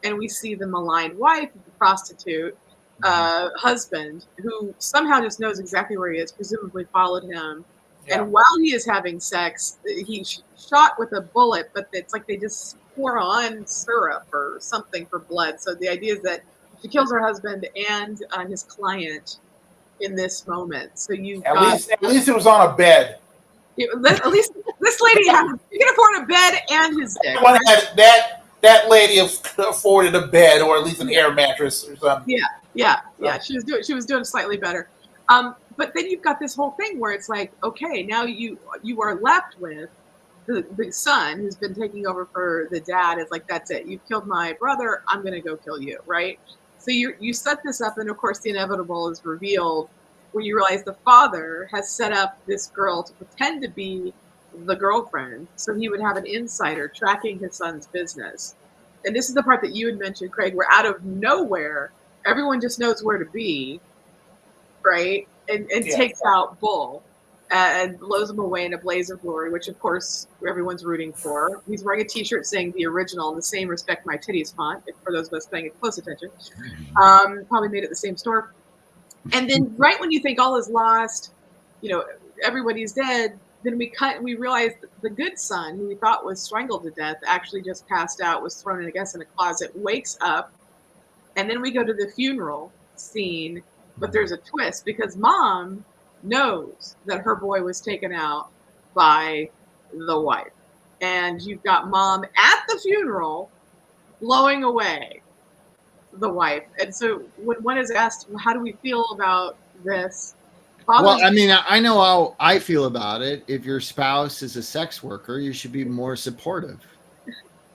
and we see the maligned wife of the prostitute husband, who somehow just knows exactly where he is, presumably followed him. Yeah. And while he is having sex, he's shot with a bullet, but it's like they just pour on syrup or something for blood. So the idea is that she kills her husband and his client in this moment. So you At least it was on a bed. at least this lady she can afford a bed and his dick. Right? That lady afforded a bed or at least an air mattress or something. Yeah. She was doing slightly better. But then you've got this whole thing where it's like, okay, now you are left with the son who's been taking over for the dad. Is like, that's it. You've killed my brother. I'm gonna go kill you, right? So you set this up, and of course the inevitable is revealed when you realize the father has set up this girl to pretend to be the girlfriend, so he would have an insider tracking his son's business. And this is the part that you had mentioned, Craig, where out of nowhere, everyone just knows where to be, right? And takes out Bull and blows him away in a blaze of glory, which of course everyone's rooting for. He's wearing a t-shirt saying the original in the same Respect My Titties font, for those of us paying close attention. Probably made at the same store. And then right when you think all is lost, everybody's dead, then we realize the good son, who we thought was strangled to death, actually just passed out, was thrown in, I guess, in a closet, wakes up, and then we go to the funeral scene, but there's a twist because mom knows that her boy was taken out by the wife. And you've got mom at the funeral blowing away the wife. And so when one is asked, how do we feel about this? Well, I mean, I know how I feel about it. If your spouse is a sex worker, you should be more supportive.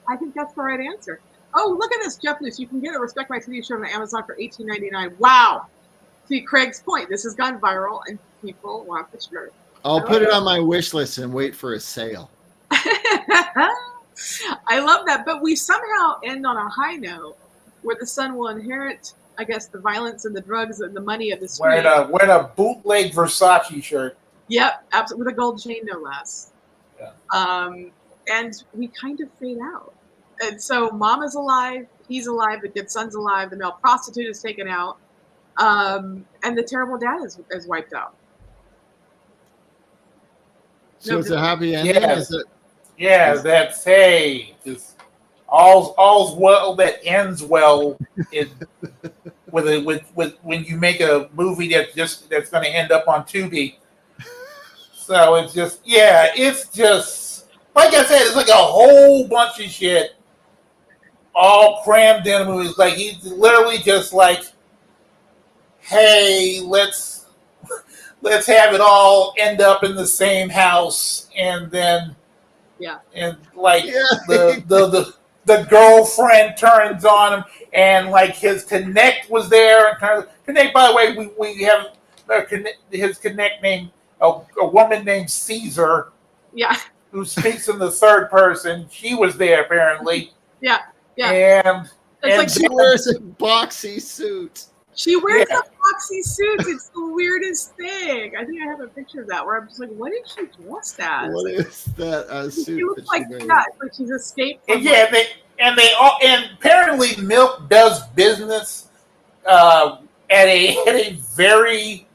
I think that's the right answer. Oh, look at this, Jeff Luce. You can get a Respect My Titties shirt on Amazon for $18.99. Wow. See, Craig's point. This has gone viral, and people want the shirt. I'll put it on my wish list and wait for a sale. I love that. But we somehow end on a high note where the son will inherit, I guess, the violence and the drugs and the money of the street. Wearing a bootleg Versace shirt. Yep, absolutely, with a gold chain, no less. Yeah. And we kind of fade out. And so mom is alive, he's alive, the good son's alive, the male prostitute is taken out, and the terrible dad is wiped out. So it's a happy ending? Yeah, that's, hey, just all's well that ends well with when you make a movie that's going to end up on Tubi. So it's just like I said, it's like a whole bunch of shit all crammed in a movie. It's like he's literally just like, hey, let's have it all end up in the same house, and then the girlfriend turns on him, and like his connect was there, and connect. By the way, we have his connect name, a woman named Caesar. Yeah. Who speaks in the third person? She was there apparently. Yeah. And she wears a boxy suit. She wears a boxy suit. It's the weirdest thing. I think I have a picture of that where I'm just like, what is she dressed as? What is that suit? She looks like she's escaped. And and apparently Milk does business at a very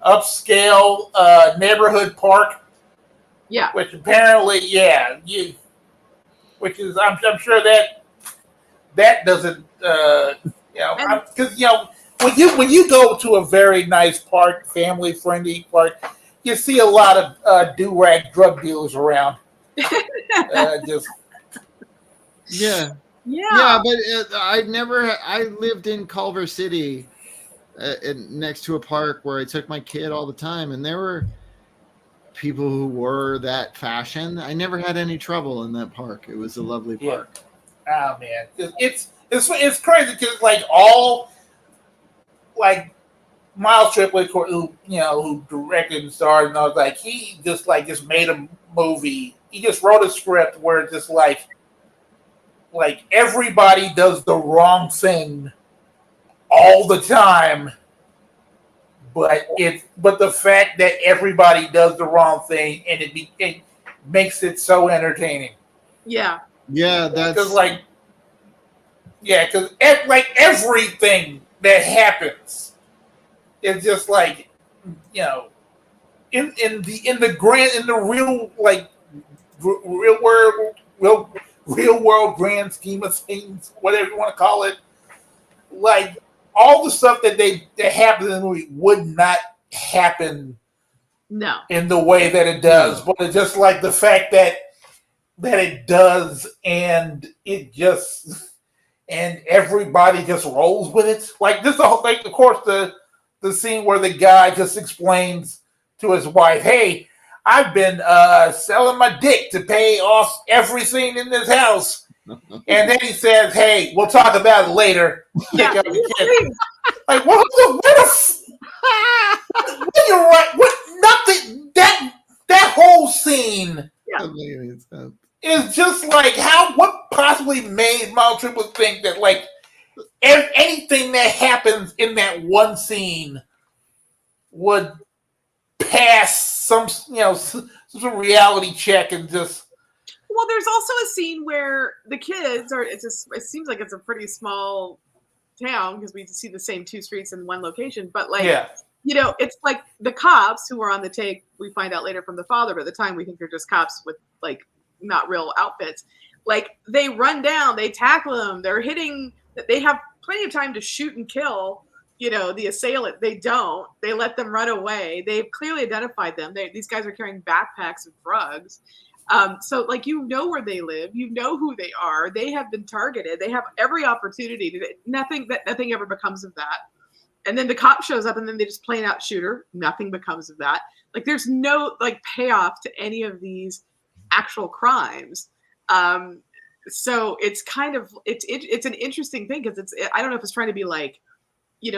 upscale neighborhood park. Yeah. Which apparently, which is I'm sure that doesn't because when you go to a very nice park, family friendly park, you see a lot of do-rag drug dealers around. Yeah, but I lived in Culver City next to a park where I took my kid all the time, and there were people who were that fashion. I never had any trouble in that park. It was a lovely park. Oh man, it's crazy because all Miles Triplett, who directed and starred, and I was like, he just made a movie. He just wrote a script where it's just like everybody does the wrong thing all the time. But the fact that everybody does the wrong thing and it makes it so entertaining. Yeah, because everything that happens is just like in the real world grand scheme of things, whatever you want to call it, like. All the stuff that happens in the movie would not happen No. in the way that it does, but it's just like the fact that it does, and everybody just rolls with it. Like this, the whole thing. Of course, the scene where the guy just explains to his wife, "Hey, I've been selling my dick to pay off everything in this house," and then he says, "Hey, we'll talk about it later." Yeah. Pick up the kid. Like what you're right. What nothing that whole scene is just like what possibly made Meryl Streep think that like anything that happens in that one scene would pass some reality check and just. Well, there's also a scene where the kids are. It seems like it's a pretty small town because we see the same two streets in one location, but like. Yeah. It's like the cops who are on the take, we find out later from the father, but at the time we think they're just cops with like not real outfits. Like they run down, they tackle them, they're hitting, they have plenty of time to shoot and kill, the assailant. They don't. They let them run away. They've clearly identified them. These guys are carrying backpacks of drugs. So like where they live, who they are. They have been targeted. They have every opportunity to nothing ever becomes of that. And then the cop shows up and then they just plain out shoot her. Nothing becomes of that. Like there's no like payoff to any of these actual crimes. So it's kind of, it's an interesting thing because I don't know if it's trying to be like,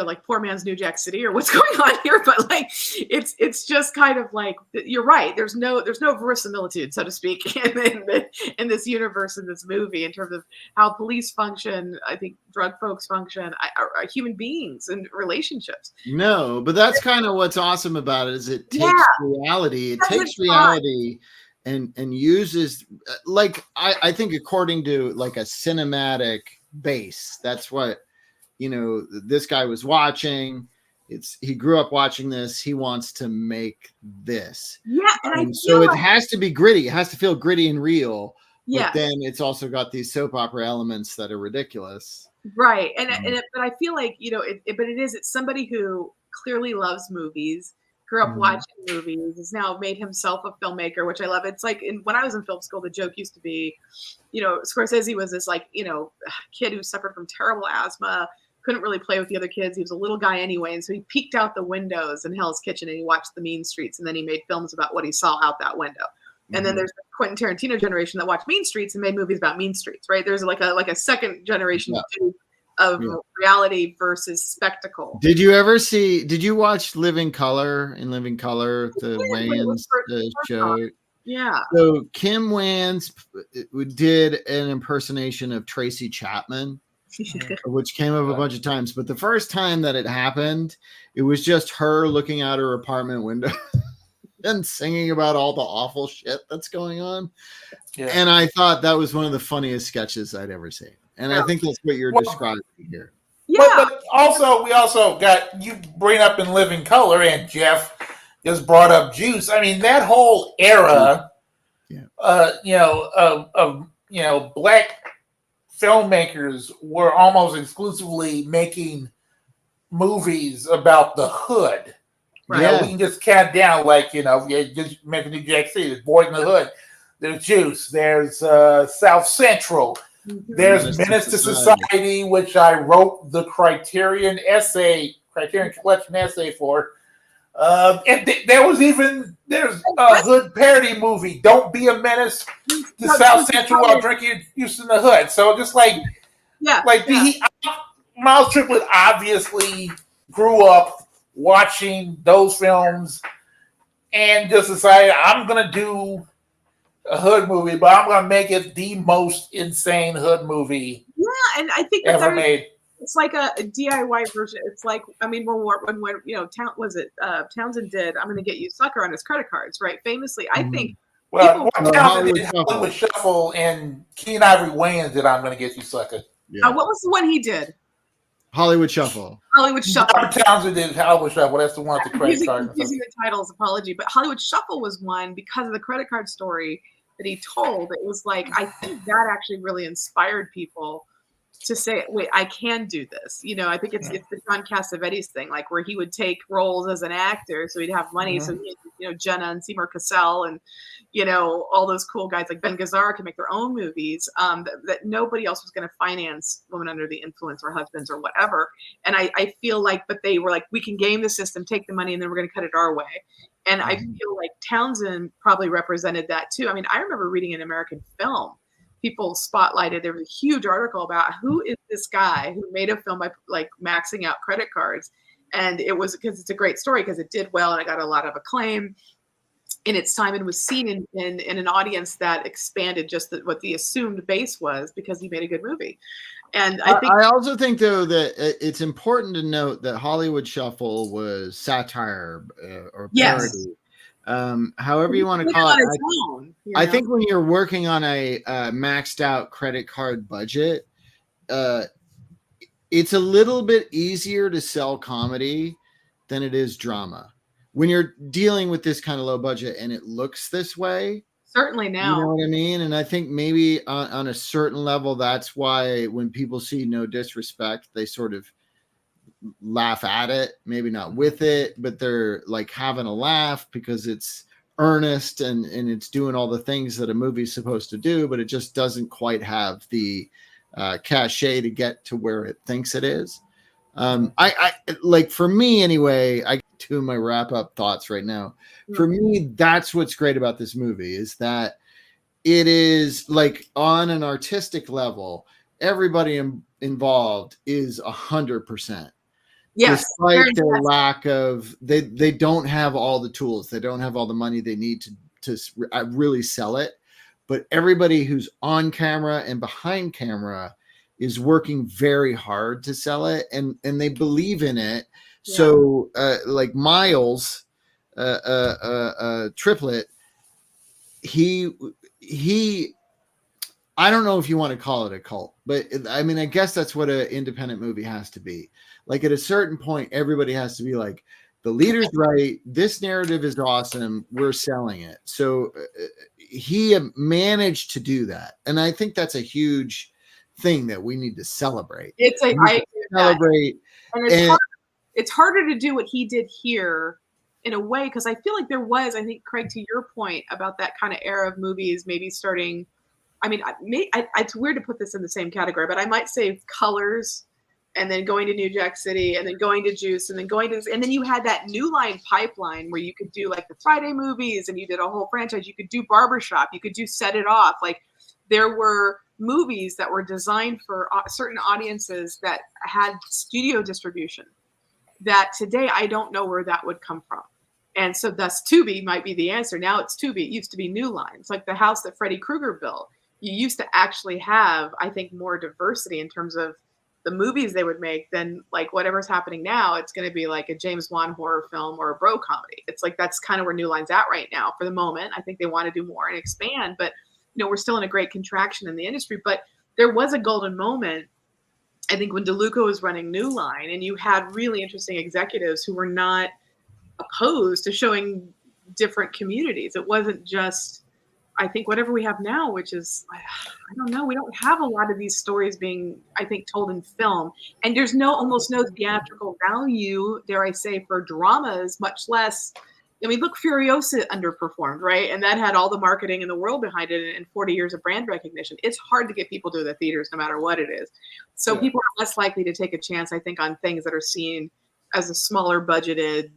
like poor man's New Jack City or what's going on here, but like, it's just kind of like, you're right. There's no verisimilitude, so to speak, in this universe, in this movie, in terms of how police function. I think drug folks function, are human beings and relationships. No, but that's kind of what's awesome about it is it takes reality. It takes reality and uses like, I think according to like a cinematic base, that's what, this guy was watching. He grew up watching this. He wants to make this. Yeah. And so it has to be gritty. It has to feel gritty and real. Yeah. But then it's also got these soap opera elements that are ridiculous. Right. But I feel like, it's somebody who clearly loves movies, grew up watching movies, has now made himself a filmmaker, which I love. It's like when I was in film school, the joke used to be, Scorsese was this like, kid who suffered from terrible asthma, couldn't really play with the other kids. He was a little guy anyway. And so he peeked out the windows in Hell's Kitchen and he watched the mean streets. And then he made films about what he saw out that window. And then there's the Quentin Tarantino generation that watched Mean Streets and made movies about mean streets, right? There's like a second generation of reality versus spectacle. Did you watch Living Color, the Wayans show? Yeah. So Kim Wayans did an impersonation of Tracy Chapman, which came up a bunch of times. But the first time that it happened, it was just her looking out her apartment window and singing about all the awful shit that's going on. Yeah. And I thought that was one of the funniest sketches I'd ever seen. And I think that's what you're describing here. Yeah. But we also got, you bring up in Living Color, and Jeff just brought up Juice. I mean, that whole era, of black filmmakers were almost exclusively making movies about the hood. Right. We can just count down, like, just mention New Jack City. There's Boys in the Hood. There's Juice. There's South Central. Mm-hmm. There's Menace to Society, which I wrote the Criterion Collection essay for. And there's a hood parody movie, Don't Be a Menace to South Central while drinking Juice in the Hood. So just like, Miles Triplett obviously grew up watching those films and just decided, I'm going to do a hood movie, but I'm going to make it the most insane hood movie and I think ever made. It's like a DIY version. It's like, I mean, when Townsend did I'm going to get you sucker on his credit cards, right? Famously, I think. Well, Townsend did Hollywood Shuffle, and Keen Ivory Wayans did I'm going to get you sucker. Yeah. What was the one he did? Hollywood Shuffle. Hollywood Shuffle. Robert Townsend did Hollywood Shuffle. That's the one with the credit card. Using the titles, apology. But Hollywood Shuffle was one because of the credit card story that he told. It was like, I think that actually really inspired people to say, wait, I can do this. I think it's the John Cassavetes thing, like where he would take roles as an actor, so he'd have money. So Jenna and Seymour Cassell and all those cool guys like Ben Gazzara can make their own movies that nobody else was going to finance Women Under the Influence or Husbands or whatever. And I feel like, but they were like, we can game the system, take the money, and then we're going to cut it our way. And I feel like Townsend probably represented that too. I mean, I remember reading an American Film. People spotlighted, there was a huge article about who is this guy who made a film by like maxing out credit cards. And it was because it's a great story because it did well and it got a lot of acclaim in its time and was seen in an audience that expanded just what the assumed base was because he made a good movie. And I also think, though, that it's important to note that Hollywood Shuffle was satire or parody. Yes. However you want to call it. I think when you're working on a maxed out credit card budget, it's a little bit easier to sell comedy than it is drama. When you're dealing with this kind of low budget and it looks this way. Certainly now. You know what I mean? And I think maybe on a certain level, that's why when people see No Disrespect, they sort of laugh at it, maybe not with it, but they're like having a laugh because it's earnest and it's doing all the things that a movie's supposed to do, but it just doesn't quite have the cachet to get to where it thinks it is. I like, for me anyway, I get to my wrap up thoughts right now. For me, that's what's great about this movie is that it is like on an artistic level, everybody involved is 100%. Yes, despite their lack of, they don't have all the tools, they don't have all the money they need to really sell it. But everybody who's on camera and behind camera is working very hard to sell it, and they believe in it. Yeah. So, like Miles, Triplet, he. I don't know if you want to call it a cult, but I mean, I guess that's what an independent movie has to be. Like at a certain point, everybody has to be like, the leader's right. This narrative is awesome. We're selling it. So he managed to do that. And I think that's a huge thing that we need to celebrate. I celebrate. And it's harder to do what he did here in a way, because I feel like there was, I think, Craig, to your point about that kind of era of movies, maybe starting, I mean, it's weird to put this in the same category, but I might say Colors, and then going to New Jack City, and then going to Juice, and then you had that New Line pipeline where you could do like the Friday movies, and you did a whole franchise. You could do Barbershop, you could do Set It Off. Like there were movies that were designed for certain audiences that had studio distribution. That today I don't know where that would come from. And so thus Tubi might be the answer. Now it's Tubi. It used to be New Line. It's like the house that Freddy Krueger built. You used to actually have, I think, more diversity in terms of the movies they would make than like whatever's happening now. It's going to be like a James Wan horror film or a bro comedy. It's like that's kind of where New Line's at right now for the moment. I think they want to do more and expand, but we're still in a great contraction in the industry. But there was a golden moment, I think, when DeLuca was running New Line, and you had really interesting executives who were not opposed to showing different communities. It wasn't just, I think, whatever we have now, which is, I don't know, we don't have a lot of these stories being, I think, told in film. And there's almost no theatrical value, dare I say, for dramas, much less, I mean, look, Furiosa underperformed, right? And that had all the marketing in the world behind it and 40 years of brand recognition. It's hard to get people to the theaters no matter what it is. So people are less likely to take a chance, I think, on things that are seen as a smaller budgeted,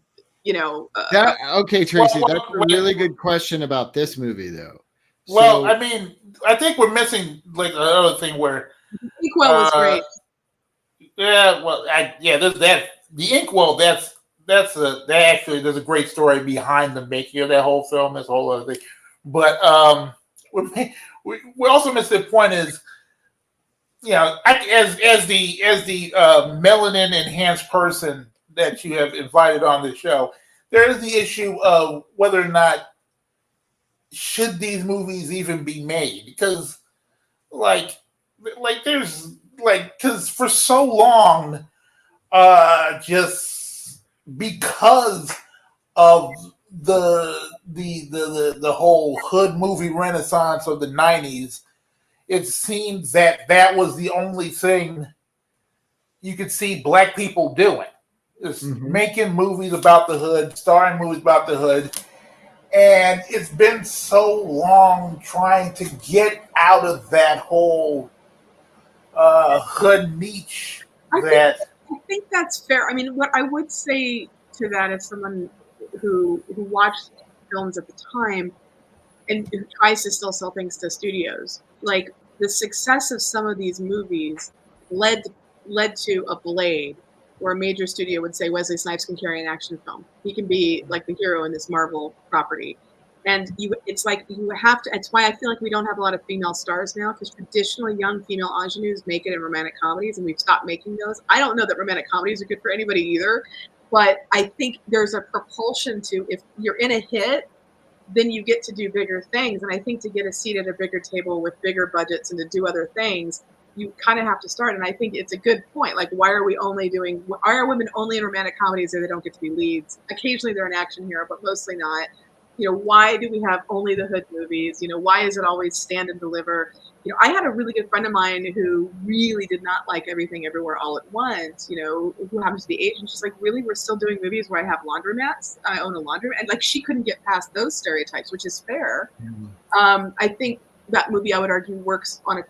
okay, Tracy, that's a really good question about this movie, though. Well, I mean, I think we're missing like another thing where Inkwell was great. Yeah, well, there's that. The Inkwell, that actually there's a great story behind the making of that whole film, this whole other thing. But we also miss the point is, as the melanin enhanced person that you have invited on the show, there is the issue of whether or not should these movies even be made, because because for so long, just because of the whole hood movie renaissance of the 90s, it seems that that was the only thing you could see black people doing, is making movies about the hood, starring movies about the hood. And it's been so long trying to get out of that whole hood niche that... I think that's fair. I mean, what I would say to that as someone who watched films at the time and who tries to still sell things to studios, like the success of some of these movies led to a Blade, where a major studio would say Wesley Snipes can carry an action film. He can be like the hero in this Marvel property. And it's like you have to. It's why I feel like we don't have a lot of female stars now, because traditionally young female ingenues make it in romantic comedies, and we've stopped making those. I don't know that romantic comedies are good for anybody either, but I think there's a propulsion to, if you're in a hit, then you get to do bigger things. And I think to get a seat at a bigger table with bigger budgets and to do other things, you kind of have to start. And I think it's a good point. Like, why are women only in romantic comedies, or they don't get to be leads? Occasionally they're an action hero, but mostly not. You know, why do we have only the hood movies? You know, why is it always stand and deliver? You know, I had a really good friend of mine who really did not like Everything Everywhere All at Once, you know, who happens to be Asian. She's like, really? We're still doing movies where I have laundromats? I own a laundromat? And like, she couldn't get past those stereotypes, which is fair. I think that movie, I would argue, works on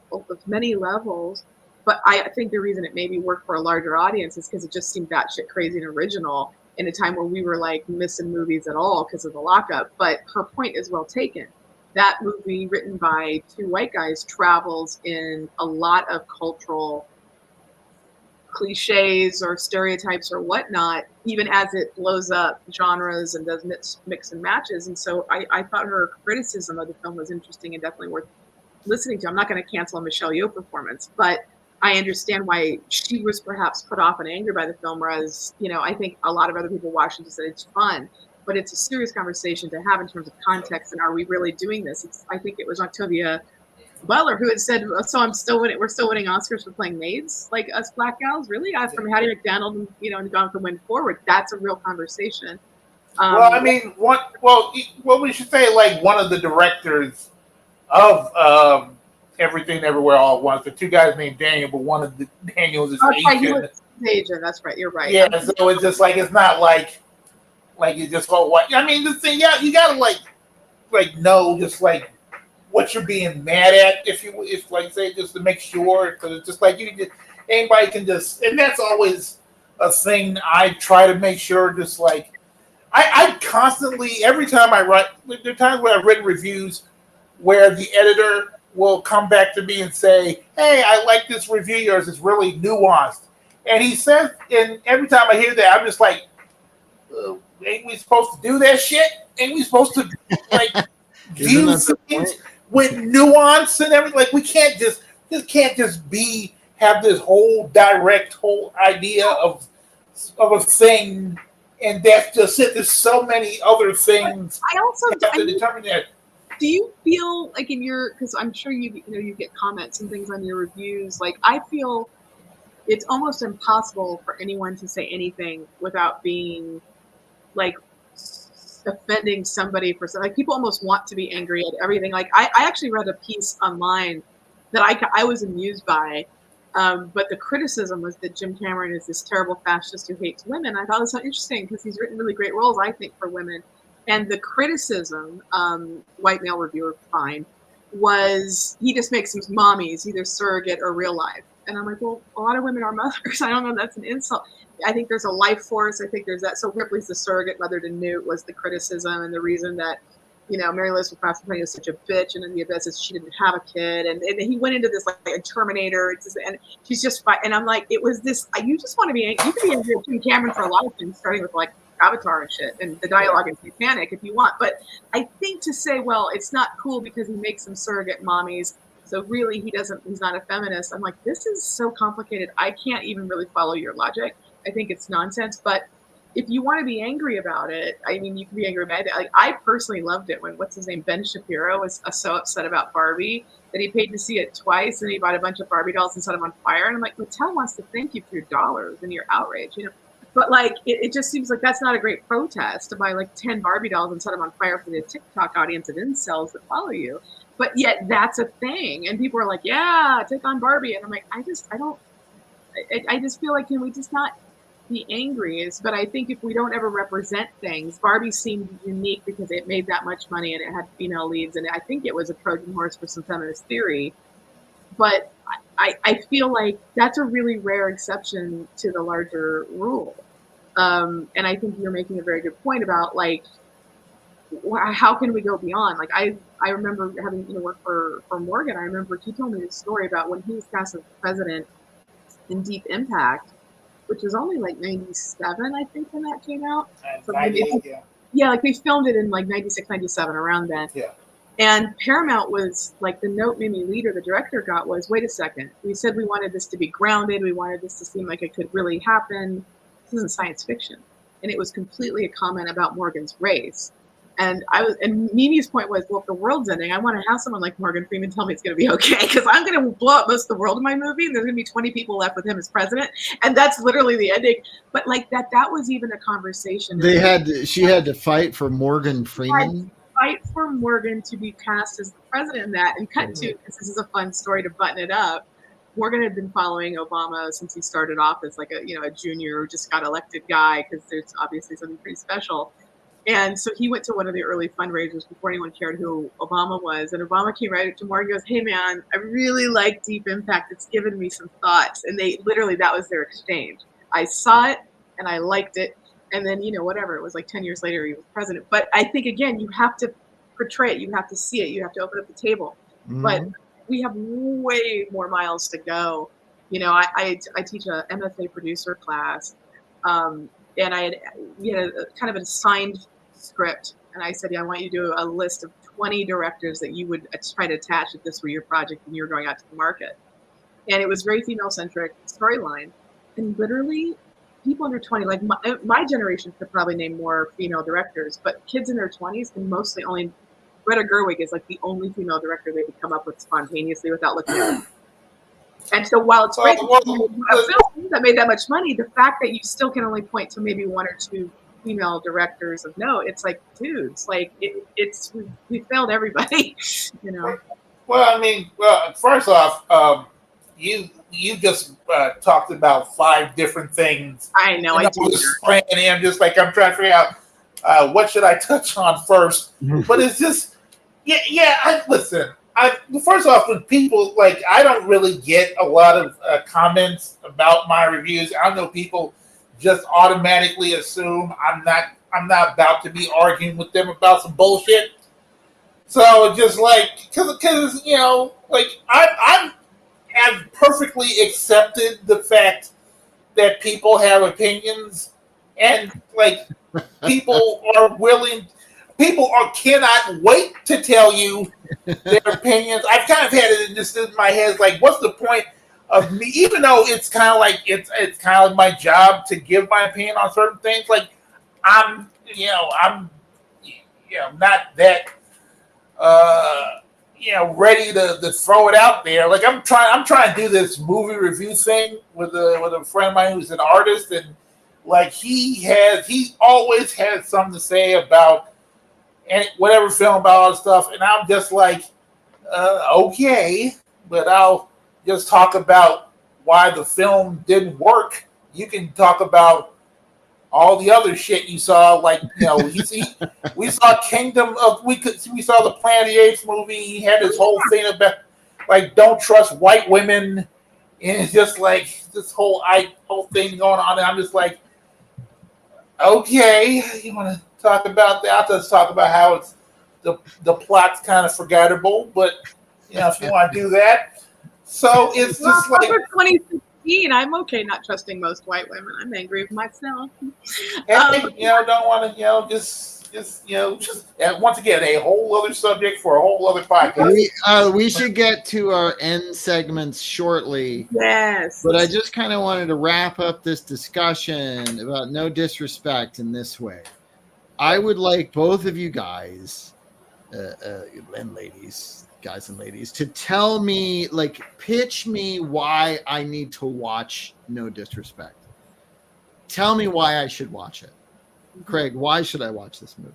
many levels. But I think the reason it maybe worked for a larger audience is because it just seemed batshit crazy and original in a time where we were like missing movies at all because of the lockup. But her point is well taken. That movie, written by two white guys, travels in a lot of cultural cliches or stereotypes or whatnot, even as it blows up genres and does mix and matches. And so I thought her criticism of the film was interesting and definitely worth listening to. I'm not going to cancel a Michelle Yeoh performance, but I understand why she was perhaps put off and angry by the film, whereas, you know, I think a lot of other people watching just said it's fun, but it's a serious conversation to have in terms of context and are we really doing this? I think it was Octavia Butler who had said, so we're still winning Oscars for playing maids, like us black gals, really? From Hattie McDaniel and, you know, and Jonathan Wynn forward. That's a real conversation. Well, I mean, we should say, like, one of the directors of Everything Everywhere All at Once, the two guys named Daniel, but one of the Daniels is Asian. That's right. You're right. Yeah, so it's just like, it's not like you just go, what? I mean, the thing, yeah, you gotta like know just like what you're being mad at, if like say, just to make sure, because it's just like anybody can just, and that's always a thing I try to make sure. Just like I constantly, every time I write, there are times where I've written reviews where the editor will come back to me and say, hey, I like this review of yours, it's really nuanced. And he says, and every time I hear that, I'm just like, ain't we supposed to do that shit? Ain't we supposed to like view things with nuance and everything? Like, we can't just have this whole direct idea of a thing, and that's just it. There's so many other things to determine that. Do you feel like because I'm sure you get comments and things on your reviews, like I feel it's almost impossible for anyone to say anything without being like offending somebody for something. Like, people almost want to be angry at everything. Like I actually read a piece online that I was amused by, but the criticism was that Jim Cameron is this terrible fascist who hates women. I thought it was so interesting because he's written really great roles, I think, for women. And the criticism, white male reviewer, fine, was he just makes them mommies, either surrogate or real life. And I'm like, well, a lot of women are mothers. I don't know if that's an insult. I think there's a life force. I think there's that. So Ripley's the surrogate mother to Newt was the criticism, and the reason that, you know, Mary Elizabeth Winstead was such a bitch, and in the abyss is she didn't have a kid, and he went into this like a Terminator, and she's just fine. And I'm like, it was this. You just want to be angry. You can be angry at Jim Cameron for a lot of things, starting with like Avatar and shit, and the dialogue in Titanic if you want. But I think to say, well, it's not cool because he makes them surrogate mommies, so really he's not a feminist. I'm like, this is so complicated. I can't even really follow your logic. I think it's nonsense. But if you want to be angry about it, I mean, you can be angry about it. Like, I personally loved it when Ben Shapiro was so upset about Barbie that he paid to see it twice, and he bought a bunch of Barbie dolls and set them on fire. And I'm like, Mattel wants to thank you for your dollars and your outrage. You know, But like, it just seems like that's not a great protest to buy like 10 Barbie dolls and set them on fire for the TikTok audience of incels that follow you. But yet that's a thing, and people are like, "Yeah, take on Barbie," and I'm like, I just feel like, can we just not be angry? But I think if we don't ever represent things, Barbie seemed unique because it made that much money and it had female leads, and I think it was a Trojan horse for some feminist theory. But I feel like that's a really rare exception to the larger rule. And I think you're making a very good point about like, how can we go beyond? Like I remember having work for Morgan. I remember he told me this story about when he was cast as president in Deep Impact, which was only like 97, I think, when that came out. So yeah, like they filmed it in like 96, 97, around then. Yeah. And Paramount was like, the note Mimi Leader, the director, got was, wait a second, we said we wanted this to be grounded, we wanted this to seem like it could really happen. This isn't science fiction. And it was completely a comment about Morgan's race. And Mimi's point was, well, if the world's ending, I want to have someone like Morgan Freeman tell me it's going to be okay, because I'm going to blow up most of the world in my movie, and there's going to be 20 people left with him as president, and that's literally the ending. But like that was even a conversation. She had to fight for Morgan Freeman. Fight for Morgan to be cast as the president in that, and cut to, because this is a fun story to button it up. Morgan had been following Obama since he started off as like a junior who just got elected guy, because there's obviously something pretty special. And so he went to one of the early fundraisers before anyone cared who Obama was. And Obama came right up to Morgan and goes, "Hey, man, I really like Deep Impact. It's given me some thoughts." And they literally, that was their exchange. I saw it and I liked it. And then, whatever, it was like 10 years later, he was president. But I think, again, you have to portray it. You have to see it. You have to open up the table. Mm-hmm. But we have way more miles to go. I teach a MFA producer class. And we had a kind of an assigned script, and I said, I want you to do a list of 20 directors that you would try to attach if this were your project and you're going out to the market. And it was very female-centric storyline, and literally people under 20, like my generation could probably name more female directors, but kids in their 20s can mostly only, Greta Gerwig is like the only female director they could come up with spontaneously without looking at them. And so while it's great a film that made that much money, the fact that you still can only point to maybe one or two female directors of note, it's like, dudes, like we failed everybody, Well, I mean, first off, you just talked about 5 different things. I know, I do. And I'm trying to figure out what should I touch on first. But it's just, listen. First off, with people, like, I don't really get a lot of comments about my reviews. I know people just automatically assume I'm not about to be arguing with them about some bullshit. So just like, because I've perfectly accepted the fact that people have opinions, and like people cannot wait to tell you their opinions. I've kind of had it just in my head, like, what's the point of me? Even though it's kind of like it's kind of my job to give my opinion on certain things. Like, I'm not that ready to throw it out there. Like, I'm trying to do this movie review thing with a friend of mine who's an artist, and like he always has something to say about whatever film, about all that stuff, and I'm just like, okay, but I'll just talk about why the film didn't work. You can talk about all the other shit you saw, like, we saw Kingdom of, we saw the Planet of the Apes movie. He had this whole thing about, like, don't trust white women, and it's just like this whole thing going on, and I'm just like, okay, you want to talk about that? Let's talk about how it's the plot's kind of forgettable, but if you want to do that. So it's just like 2016. I'm okay not trusting most white women. I'm angry with myself. Don't want to just once again, a whole other subject for a whole other podcast. We should get to our end segments shortly. Yes. But I just kind of wanted to wrap up this discussion about no disrespect in this way. I would like both of you guys, and ladies, guys and ladies, to tell me, like, pitch me why I need to watch No Disrespect. tell me why I should watch it. Craig, why should I watch this movie?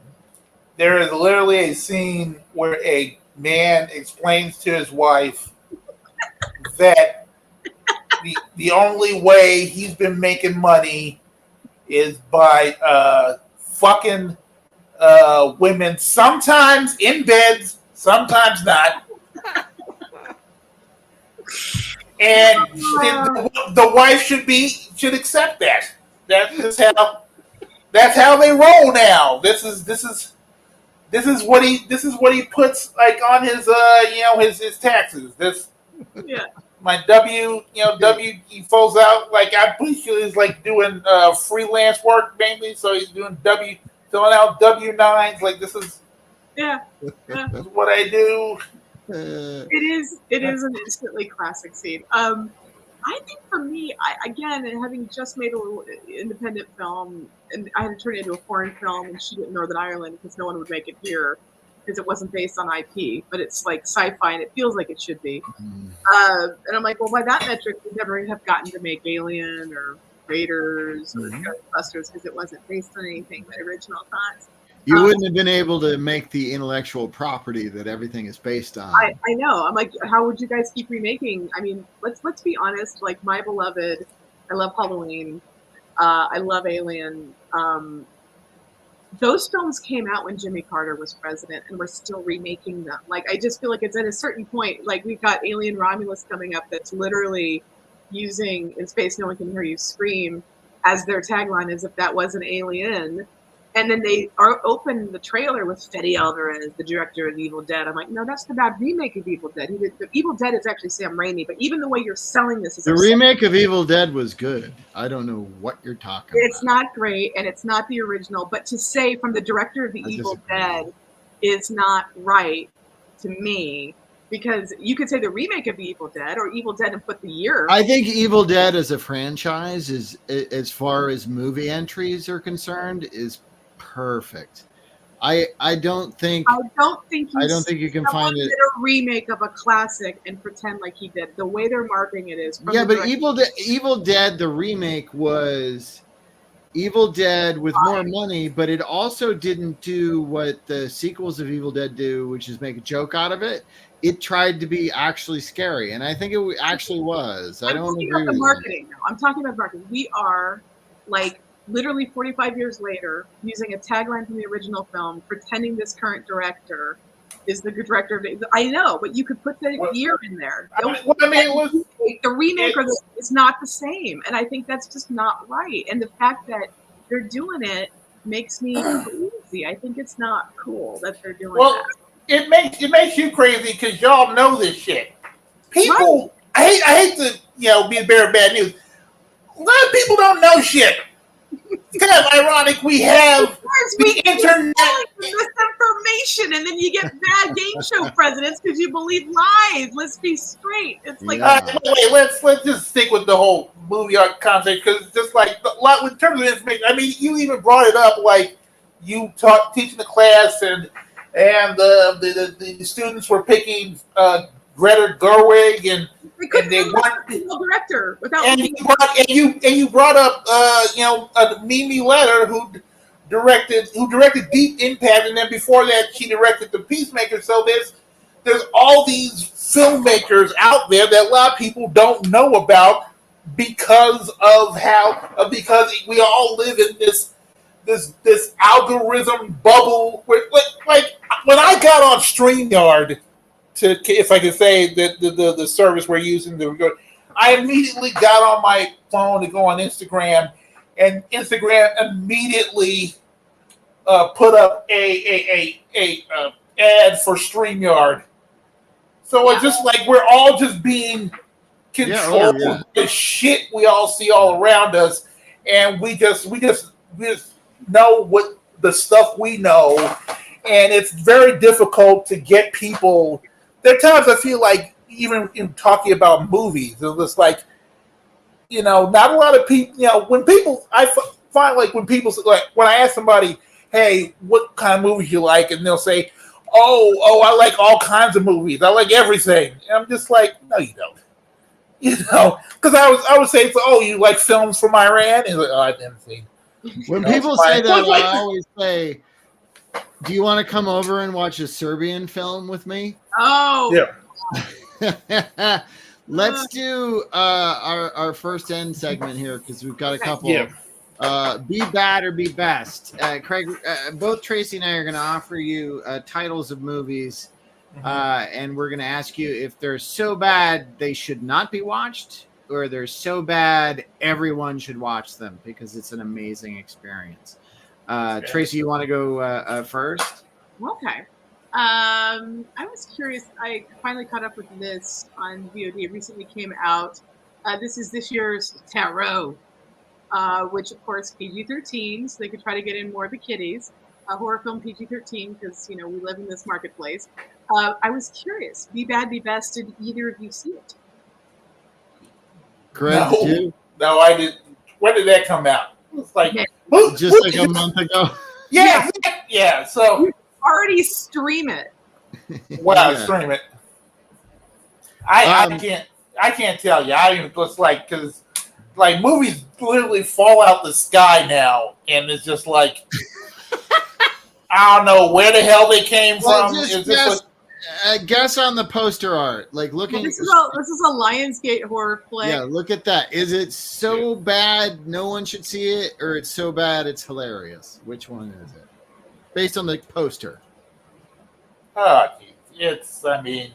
There is literally a scene where a man explains to his wife that the only way he's been making money is by fucking women, sometimes in beds, sometimes not. And the wife should accept that. That's how they roll now. This is what he puts like on his his taxes. My W he folds out like I believe he's like doing freelance work mainly, so he's doing filling out W-9s. Like this is what I do. It is an instantly classic scene. I think for me, again, having just made a little independent film, and I had to turn it into a foreign film and shoot it in Northern Ireland because no one would make it here because it wasn't based on IP, but it's like sci-fi and it feels like it should be. And I'm like, well, by that metric, we'd never have gotten to make Alien or Raiders or Ghostbusters because it wasn't based on anything that original thoughts. You wouldn't have been able to make the intellectual property that everything is based on. I know. I'm like, how would you guys keep remaking? I mean, let's be honest. Like, my beloved, I love Halloween. I love Alien. Those films came out when Jimmy Carter was president, and we're still remaking them. Like, I just feel like it's at a certain point. Like, we've got Alien Romulus coming up that's literally using "In Space No One Can Hear You Scream" as their tagline, as if that was an alien. And then they opened the trailer with Fede Alvarez, the director of Evil Dead. I'm like, no, that's the bad remake of Evil Dead. Evil Dead is actually Sam Raimi, but even the way you're selling this is the remake of Evil Dead was good. I don't know what you're talking about. It's not great, and it's not the original. But to say from the director of the Evil Dead is not right to me, because you could say the remake of Evil Dead or Evil Dead and put the year. I think Evil Dead as a franchise is, as far as movie entries are concerned, is perfect. I don't think you can find it a remake of a classic and pretend like he did. The way they're marketing it is but Evil Dead the remake was Evil Dead with more money, but it also didn't do what the sequels of Evil Dead do, which is make a joke out of it. It tried to be actually scary, and I think it actually was. I don't agree with marketing. I'm talking about marketing. We are like literally 45 years later, using a tagline from the original film, pretending this current director is the director of it. I know, but you could put the year in there. The remake is not the same, and I think that's just not right. And the fact that they're doing it makes me crazy. I think it's not cool that they're doing that. It makes you crazy because y'all know this shit. People, right. I hate to be the bearer of bad news. A lot of people don't know shit. It's kind of ironic we have the internet. Misinformation, and then you get bad game show presidents because you believe lies. Let's be straight. It's like wait, let's just stick with the whole movie art concept because just like a lot in terms of information. I mean, you even brought it up like you teaching the class and the students were picking Greta Gerwig and they weren't director without and you brought up a Mimi Letter who directed Deep Impact, and then before that she directed The Peacemaker. So there's all these filmmakers out there that a lot of people don't know about because we all live in this algorithm bubble. Like when I got on StreamYard, if I could say the service we're using, I immediately got on my phone to go on Instagram, and Instagram immediately put up a ad for StreamYard. So it's just like we're all just being controlled by the shit we all see all around us, and we just know what the stuff we know, and it's very difficult to get people. There are times I feel like, even in talking about movies, it's just like, not a lot of people, when people, I find like when people, like when I ask somebody, hey, what kind of movies you like? And they'll say, oh, I like all kinds of movies. I like everything. And I'm just like, no, you don't. because I would say, oh, you like films from Iran? He's like, oh, I've never seen. When No, people it's say fine. that, Well, like- I always say, "Do you want to come over and watch a Serbian film with me?" Oh, Yeah. Let's do our first end segment here because we've got a couple. Yeah. Be bad or be best. Craig, both Tracy and I are going to offer you titles of movies, and we're going to ask you if they're so bad they should not be watched, or they're so bad everyone should watch them because it's an amazing experience. Tracy, you want to go first? okay. I was curious. I finally caught up with this on VOD. It recently came out. This is this year's Tarot, which of course PG-13, so they could try to get in more of the kiddies. Horror film PG-13 because we live in this marketplace. I was curious. Be bad, be best. Did either of you see it? Greg, No. did you? No, I didn't. When did that come out? It was like, Yeah. Just like a month ago. Yeah. So, Already stream it. well, Yeah. stream it. I Um, can't tell you. I even just like because like movies literally fall out the sky now, and it's just like I don't know where the hell they came Well, from. just It's just guess on the poster art. Like looking. This is a Lionsgate horror flick. Yeah, look at that. Is it so bad no one should see it, or it's so bad it's hilarious? Which one is it? Based on the poster. it's. I mean,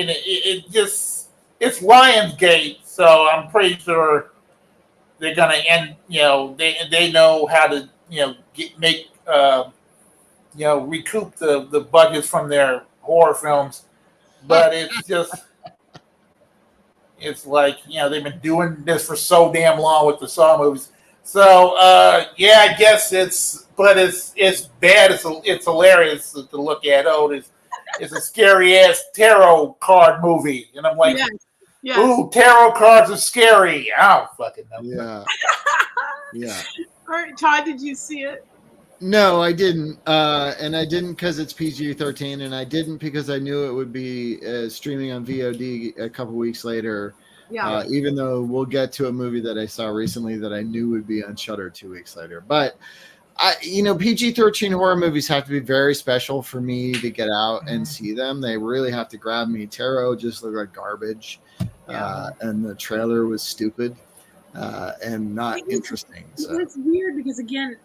it just it's Lionsgate, so I'm pretty sure they're gonna end. They know how to recoup the budgets from their horror films, but it's just. It's like they've been doing this for so damn long with the Saw movies. So I guess it's bad. It's hilarious to look at. Oh, it's a scary ass tarot card movie, and I'm like, Yes. ooh, tarot cards are scary. I don't fucking know. Yeah. Yeah. All right, Todd, did you see it? No, I didn't. And I didn't because it's PG-13, and I didn't because I knew it would be streaming on VOD a couple weeks later. Yeah. Even though we'll get to a movie that I saw recently that I knew would be on Shudder 2 weeks later. But PG-13 horror movies have to be very special for me to get out and see them. They really have to grab me. Tarot just looked like garbage, and the trailer was stupid and not interesting. So. It's weird because again,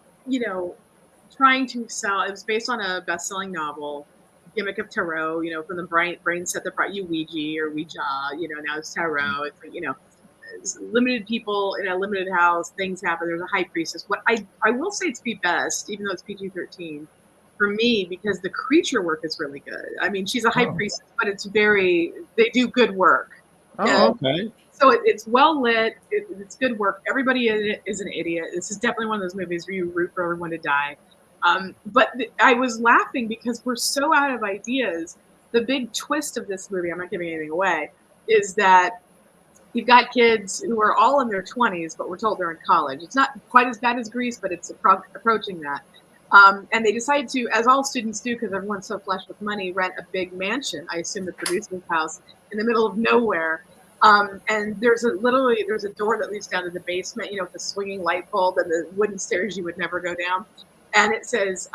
trying to sell. It was based on a best-selling novel, gimmick of tarot. From the brain set that brought you Ouija. Now it's tarot. It's like, it's limited people in a limited house. Things happen. There's a high priestess. What I will say it's be best, even though it's PG-13, for me because the creature work is really good. I mean, she's a high priestess, but they do good work. Oh, okay. So it's well lit. It's good work. Everybody in it is an idiot. This is definitely one of those movies where you root for everyone to die. But I was laughing because we're so out of ideas. The big twist of this movie, I'm not giving anything away, is that you've got kids who are all in their 20s, but we're told they're in college. It's not quite as bad as Grease, but it's approaching that. And they decide to, as all students do, because everyone's so flush with money, rent a big mansion, I assume the producer's house, in the middle of nowhere. And there's a door that leads down to the basement, with the swinging light bulb and the wooden stairs you would never go down. And it says,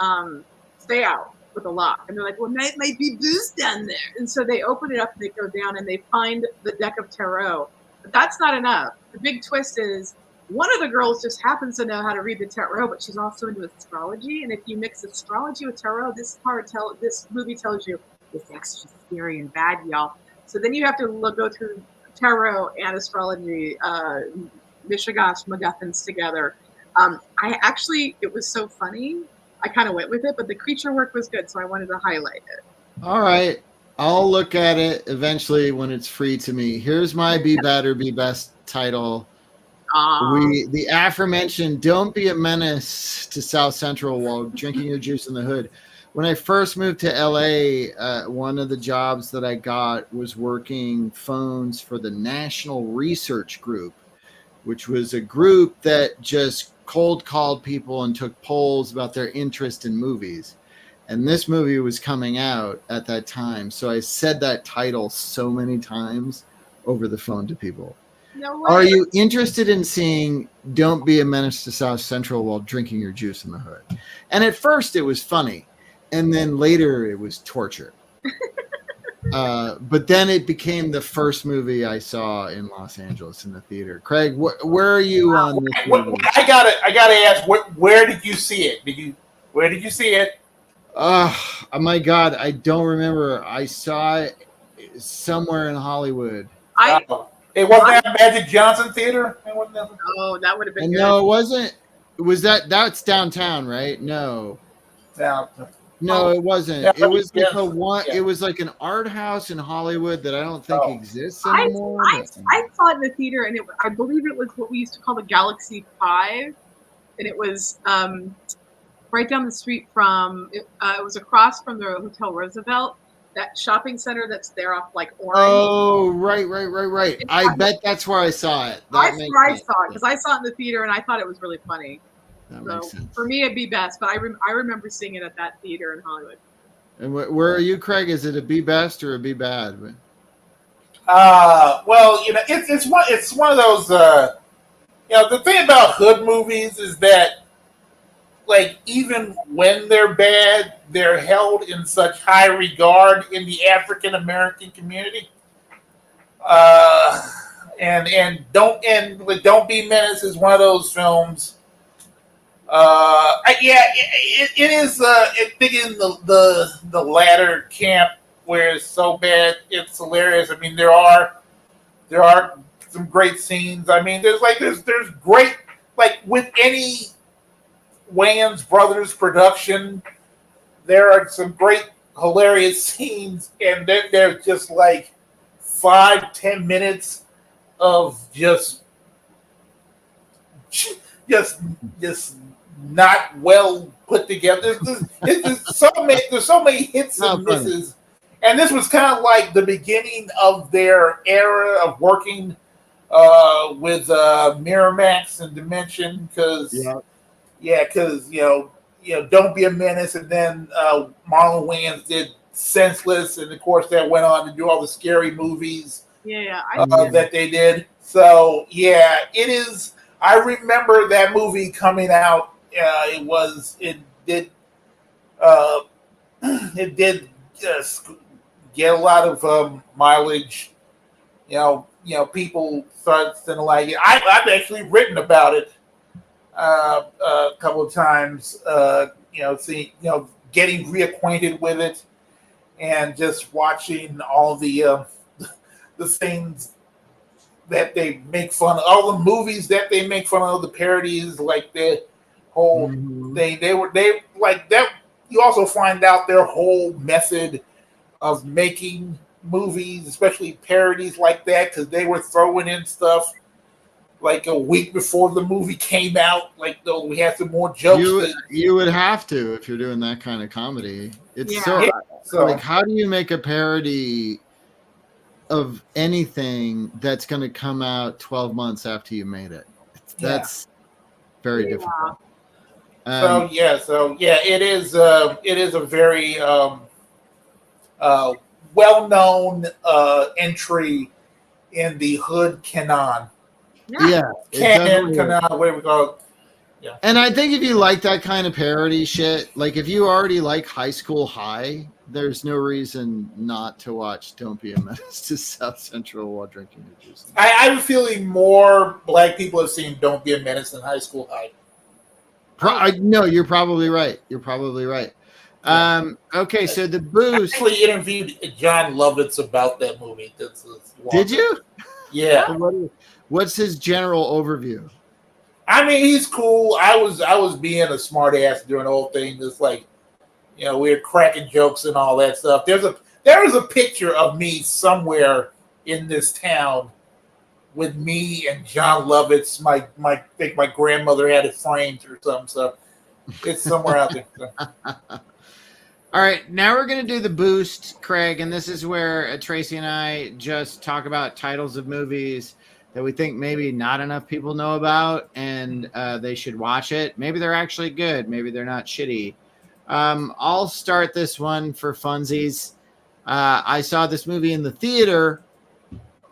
stay out with a lock. And they're like, well, might be booze down there. And so they open it up and they go down and they find the deck of tarot. But that's not enough. The big twist is one of the girls just happens to know how to read the tarot, but she's also into astrology. And if you mix astrology with tarot, this movie tells you it's extra scary and bad, y'all. So then you have to go through tarot and astrology, mishigosh MacGuffins together. It was so funny. I kind of went with it, but the creature work was good, so I wanted to highlight it. All right. I'll look at it eventually when it's free to me. Here's my Be Bad or Be Best title. The aforementioned Don't Be a Menace to South Central while drinking your juice in the hood. When I first moved to LA, one of the jobs that I got was working phones for the National Research Group, which was a group that just cold called people and took polls about their interest in movies. And this movie was coming out at that time. So I said that title so many times over the phone to people. No way. Are you interested in seeing Don't Be a Menace to South Central while drinking your juice in the hood? And at first it was funny, and then later it was torture. But then it became the first movie I saw in Los Angeles in the theater. Craig, where are you on this movie? I gotta ask, where did you see it? Where did you see it? Oh my God, I don't remember. I saw it somewhere in Hollywood. It wasn't at Magic Johnson Theater. Oh, that would have been And good. no, it wasn't. Was that's downtown, right? No, it wasn't. Yeah, It was like yeah. It was like an art house in Hollywood that I don't think exists I anymore. saw it in the theater, and I believe it was what we used to call the Galaxy 5, and it was right down the street from. It was across from the Hotel Roosevelt, that shopping center that's there off like Orange. Oh, right. I bet that's where I saw it. I saw it because I saw it in the theater, and I thought it was really funny. That So makes sense. for me, it'd be best, but I remember seeing it at that theater in Hollywood. And where are you, Craig? Is it a B best or a B bad? Well, it's one of those. The thing about hood movies is that, like, even when they're bad, they're held in such high regard in the African American community. And Don't Be Menace is one of those films. It is. I think in the latter camp where it's so bad, it's hilarious. I mean, there are some great scenes. I mean, there's great, like with any Wayans Brothers production, there are some great hilarious scenes, and they're just like 5-10 minutes of just not well put together. There's so many hits and misses, and this was kind of like the beginning of their era of working with Miramax and Dimension, because Don't Be a Menace, and then Marlon Wayans did Senseless, and of course that went on to do all the scary movies that they did. So yeah, it is. I remember that movie coming out. It did just get a lot of mileage. People started to like it. I've actually written about it a couple of times. Getting reacquainted with it, and just watching all the things that they make fun of, all the movies that they make fun of, the parodies, like the whole thing. They like that. You also find out their whole method of making movies, especially parodies like that, because they were throwing in stuff like a week before the movie came out. Like, though, we had some more jokes. You would have to if you're doing that kind of comedy. It's so like, how do you make a parody of anything that's going to come out 12 months after you made it? That's very difficult. It is a very well-known entry in the hood canon. Canon, whatever we call it. Yeah. And I think if you like that kind of parody shit, like if you already like High School High, there's no reason not to watch Don't Be a Menace to South Central while drinking your juice. I'm feeling more black people have seen Don't Be a Menace than High School High. No, you're probably right. Okay, so the boost. I actually interviewed John Lovitz about that movie. Did you? Yeah. What's his general overview? I mean, he's cool. I was being a smart ass during the whole thing. Just like, we were cracking jokes and all that stuff. There is a picture of me somewhere in this town with me and John Lovitz. I think my grandmother had it framed or something. So it's somewhere out there. So. All right, now we're going to do the boost, Craig, and this is where Tracy and I just talk about titles of movies that we think maybe not enough people know about, and they should watch it. Maybe they're actually good. Maybe they're not shitty. I'll start this one for funsies. I saw this movie in the theater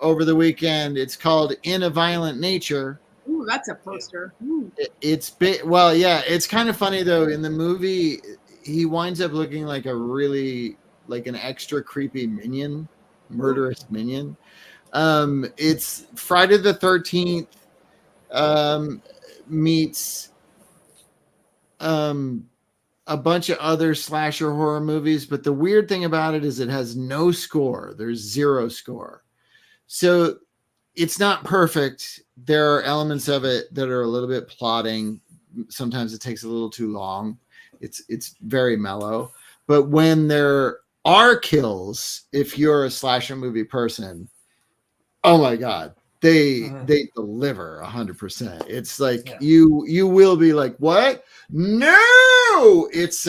over the weekend. It's called In a Violent Nature. Ooh, that's a poster. Ooh. It's big. Well, yeah, it's kind of funny though. In the movie, he winds up looking like like an extra creepy minion, murderous minion. It's Friday the 13th meets a bunch of other slasher horror movies, but the weird thing about it is it has no score. There's zero score. So it's not perfect. There are elements of it that are a little bit plotting. Sometimes it takes a little too long. It's very mellow. But when there are kills, if you're a slasher movie person, oh my God, they deliver 100%. It's like you will be like, what? No, it's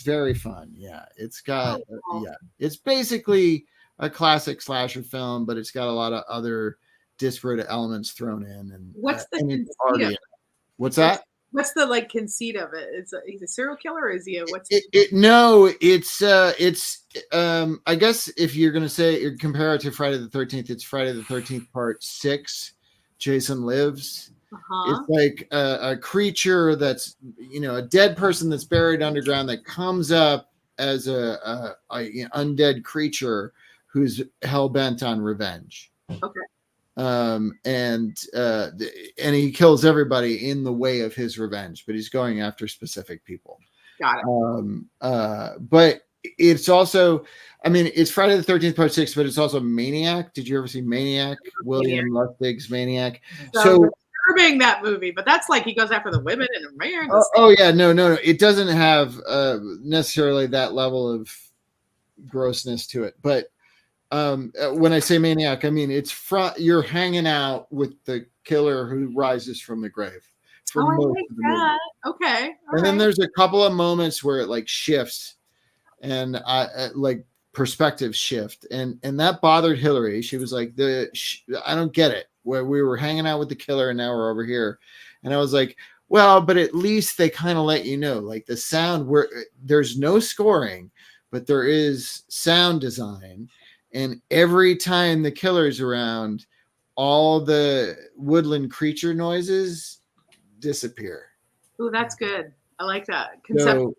very fun. Yeah, it's got it's basically a classic slasher film, but it's got a lot of other disparate elements thrown in. And what's the and it's conceit already of in it? it. What's that? What's the like conceit of it? He's a serial killer, or is he a what's? No, it's I guess if you're gonna say compare it to Friday the 13th, it's Friday the 13th Part 6. Jason Lives. It's like a creature that's a dead person that's buried underground that comes up as a undead creature who's hell bent on revenge. Okay. And he kills everybody in the way of his revenge, but he's going after specific people. Got it. But it's also, it's Friday the 13th Part 6, but it's also Maniac. Did you ever see Maniac? William Lustig's Maniac. So disturbing, that movie, but that's like he goes after the women and the mayor. No, it doesn't have necessarily that level of grossness to it, but when I say Maniac, it's you're hanging out with the killer who rises from the grave for most of the movie. Okay. And then there's a couple of moments where it like shifts and like perspective shift, and that bothered Hillary. She was like, I don't get it, where we were hanging out with the killer and now we're over here. And I was like, well, but at least they kind of let you know, like the sound, where there's no scoring, but there is sound design. And every time the killer's around, all the woodland creature noises disappear. Ooh, that's good. I like that concept.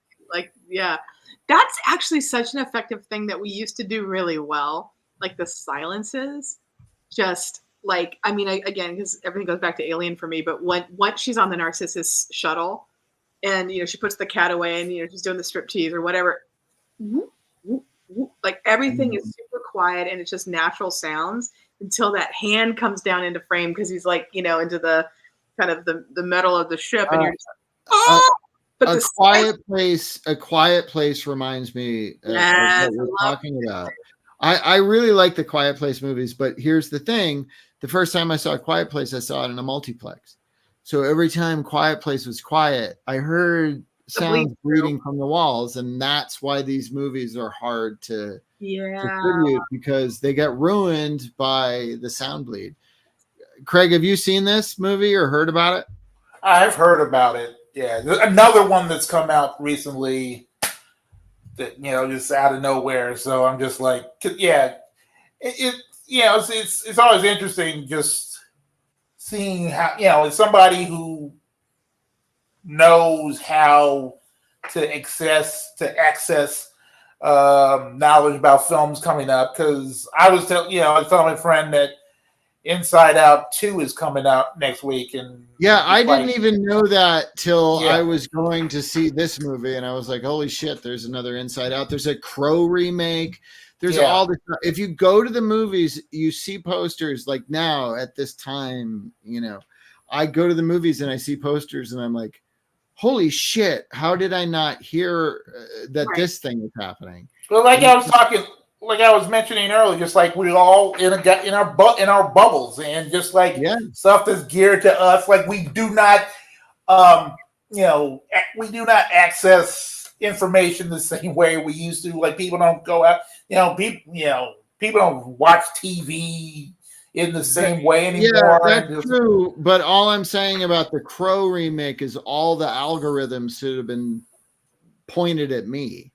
That's actually such an effective thing that we used to do really well. Like the silences, just like, again, because everything goes back to Alien for me. But once she's on the Narcissus shuttle, and she puts the cat away, and she's doing the striptease or whatever. Like everything is super quiet and it's just natural sounds until that hand comes down into frame, because he's like, into the kind of the metal of the ship, and you're just like, but A Quiet Place reminds me of what we're talking about. I really like the Quiet Place movies, but here's the thing: the first time I saw a Quiet Place, I saw it in a multiplex. So every time Quiet Place was quiet, I heard sounds breathing from the walls, and that's why these movies are hard to distribute, because they get ruined by the sound bleed. Craig, have you seen this movie or heard about it? I've heard about it. Yeah, another one that's come out recently that just out of nowhere. So I'm just like, it's always interesting just seeing how it's somebody who knows how to access knowledge about films coming up. Because I was telling my friend that Inside Out 2 is coming out next week, and I didn't even know that till I was going to see this movie, and I was like, holy shit, there's another Inside Out. There's a Crow remake. There's all this. If you go to the movies, you see posters. Like now at this time, I go to the movies and I see posters, and I'm like, holy shit, how did I not hear that this thing is happening? Well, like I was mentioning earlier, just like we're all in our bubbles, and just like stuff that's geared to us. Like we do not access information the same way we used to. Like people don't go out, people don't watch TV in the same way anymore. Yeah, that's true. But all I'm saying about the Crow remake is all the algorithms should have been pointed at me.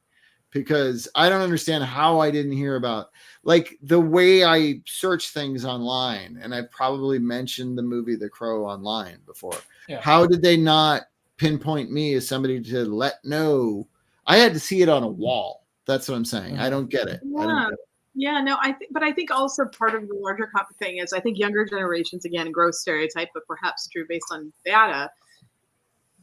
because I don't understand how I didn't hear about, like, the way I search things online, and I probably mentioned the movie The Crow online before. Yeah. How did they not pinpoint me as somebody to let know? I had to see it on a wall. That's what I'm saying. I don't get it. I don't get it. Yeah, no, I think also part of the larger thing is I think younger generations, again, gross stereotype, but perhaps true based on data,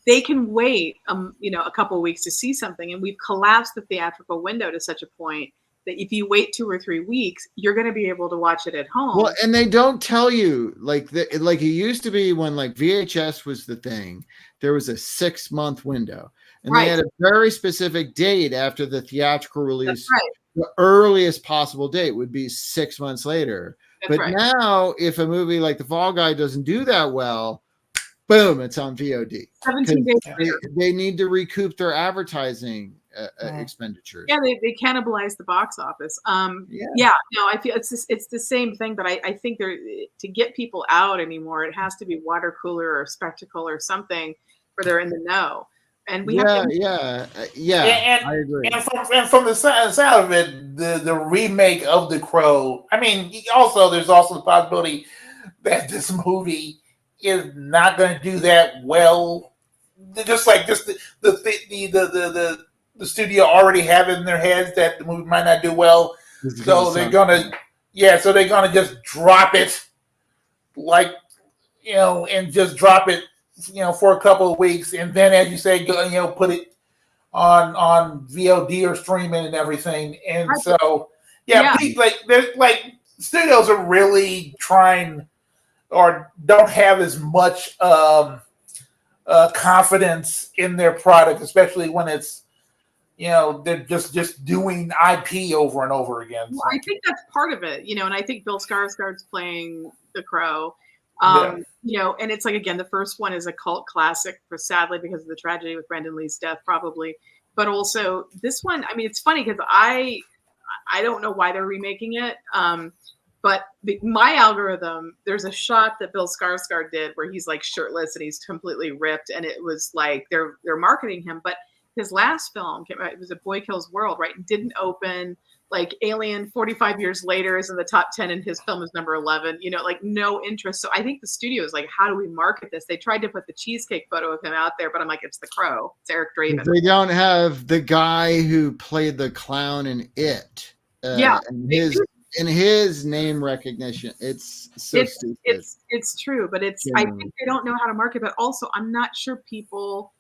they can wait, a couple of weeks to see something, and we've collapsed the theatrical window to such a point that if you wait 2 or 3 weeks, you're going to be able to watch it at home. Well, and they don't tell you like it used to be when like VHS was the thing. There was a 6-month window, and they had a very specific date after the theatrical release. That's right. The earliest possible date would be 6 months later. That's but right. now, if a movie like The Fall Guy doesn't do that well, boom, it's on VOD. 17 days later. They need to recoup their advertising expenditures. Yeah, they cannibalize the box office. No, I feel it's the same thing, but I think to get people out anymore, it has to be water cooler or spectacle or something where they're in the know. And we have I agree. And from the sound of it, the remake of The Crow. I mean, there's also the possibility that this movie is not going to do that well. Just the studio already have it in their heads that the movie might not do well, so they're gonna just drop it, and just drop it, for a couple of weeks, and then, as you say, go, put it on VOD or streaming and everything. And so, studios are really trying, or don't have as much confidence in their product, especially when it's, they're just doing IP over and over again. Well, I think that's part of it, and I think Bill Skarsgård's playing The Crow. And it's like, again, the first one is a cult classic, sadly, because of the tragedy with Brandon Lee's death, probably. But also this one, I mean, it's funny because I don't know why they're remaking it. But my algorithm, there's a shot that Bill Skarsgård did where he's like shirtless and he's completely ripped, and it was like they're marketing him. But his last film came out, it was A Boy Kills World, right? It didn't open. Like Alien 45 years later is in the top 10 and his film is number 11, like no interest. So I think the studio is like, how do we market this? They tried to put the cheesecake photo of him out there, but I'm like, it's The Crow. It's Eric Draven. They don't have the guy who played the clown in It. And his name recognition. It's so stupid. It's true, but I think they don't know how to market, but also I'm not sure people,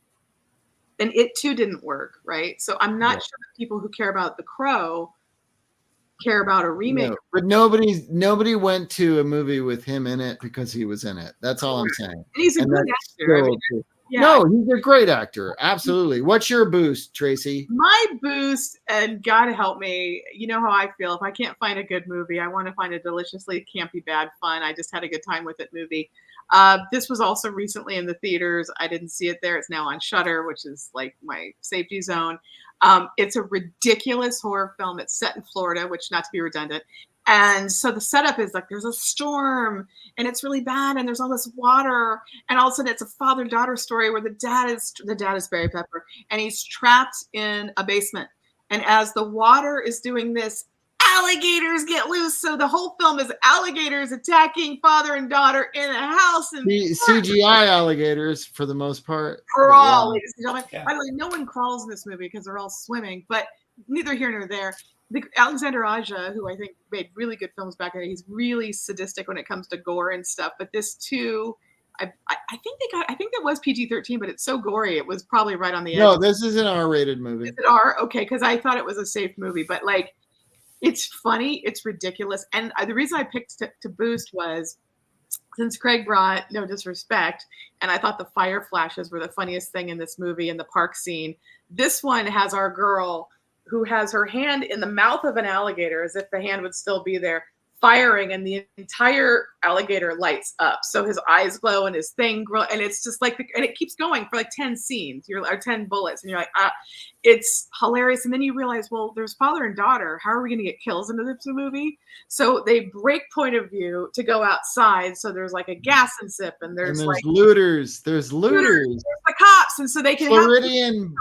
and It too didn't work, right? So I'm not sure that people who care about The Crow care about a remake. No, but nobody went to a movie with him in it because he was in it. That's all I'm saying. And he's a good actor. No, he's a great actor. Absolutely. What's your boost, Tracy? My boost, and God help me, you know how I feel. If I can't find a good movie, I want to find a deliciously campy, bad fun. I just had a good time with it movie. This was also recently in the theaters. I didn't see it there. It's now on Shudder, which is like my safety zone. It's a ridiculous horror film. It's set in Florida, which, not to be redundant. And so the setup is like there's a storm and it's really bad and there's all this water, and all of a sudden it's a father-daughter story where the dad is Barry Pepper, and he's trapped in a basement. And as the water is doing this, alligators get loose. So the whole film is alligators attacking father and daughter in a house. And CGI alligators for the most part. Crawl, ladies and gentlemen. By the way, no one crawls in this movie because they're all swimming, but neither here nor there. Alexander Aja, who I think made really good films back then, he's really sadistic when it comes to gore and stuff. But this too, I think that was PG-13, but it's so gory, it was probably right on the edge. No, this is an R-rated movie. Is it R? Okay, because I thought it was a safe movie, but like, it's funny, it's ridiculous, and the reason I picked to boost was since Craig brought No Disrespect, and I thought the fire flashes were the funniest thing in this movie in the park scene. This one has our girl who has her hand in the mouth of an alligator as if the hand would still be there, firing, and the entire alligator lights up. So his eyes glow and his thing glow, and it's just like, and it keeps going for like 10 scenes, or 10 bullets, and you're like, it's hilarious. And then you realize, well, there's father and daughter. How are we going to get kills into this movie? So they break point of view to go outside. So there's like a gas and sip, and there's like looters. There's looters. There's the cops, and so they can Floridian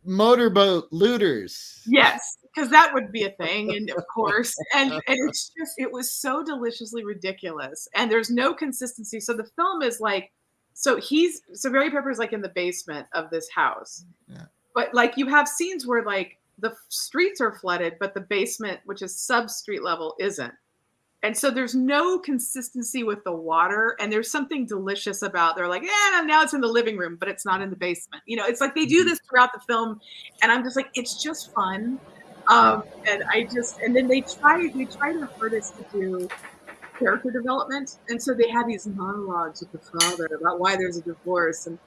motorboat looters. Yes, because that would be a thing, and of course, and it was so deliciously ridiculous, and there's no consistency. So the film is like, so Barry Pepper's like in the basement of this house, but like you have scenes where like the streets are flooded, but the basement, which is sub street level, isn't. And so there's no consistency with the water, and there's something delicious about. They're like, yeah, now it's in the living room, but it's not in the basement. It's like they do this throughout the film, and I'm just like, it's just fun. And then they try their hardest to do character development, and so they have these monologues with the father about why there's a divorce and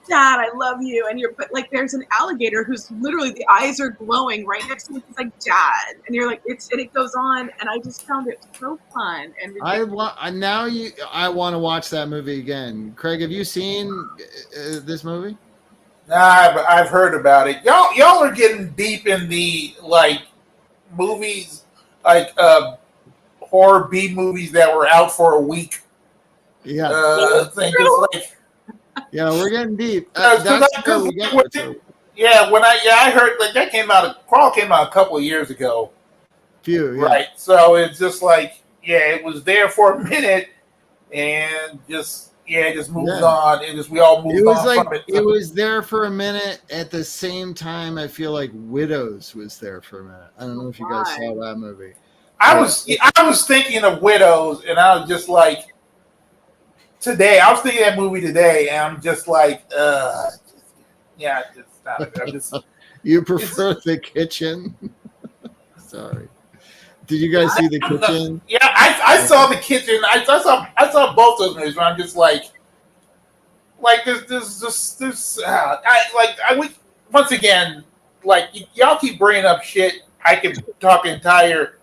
Dad, I love you, but like there's an alligator who's literally the eyes are glowing right next to him. He's like, Dad, and you're like, and it goes on, and I just found it so fun and ridiculous. I want to watch that movie again. Craig, have you seen this movie? Nah, I've heard about it. Y'all are getting deep in the like movies, like horror B movies that were out for a week. Yeah, it's like. Yeah, we're getting deep. I heard like that Crawl came out a couple of years ago. Right. So it's just like, it was there for a minute and just moved on. We all moved on from it. It was there for a minute. At the same time, I feel like Widows was there for a minute. I don't know if you guys saw that movie. I was thinking of Widows, and I was just like, today, I was thinking of that movie today, and I'm just like, just stop it. I'm just, you prefer The Kitchen? Sorry. Did you guys see The Kitchen? Yeah, I saw The Kitchen. I saw both those movies, but I'm just like once again, like y'all keep bringing up shit. I could talk entire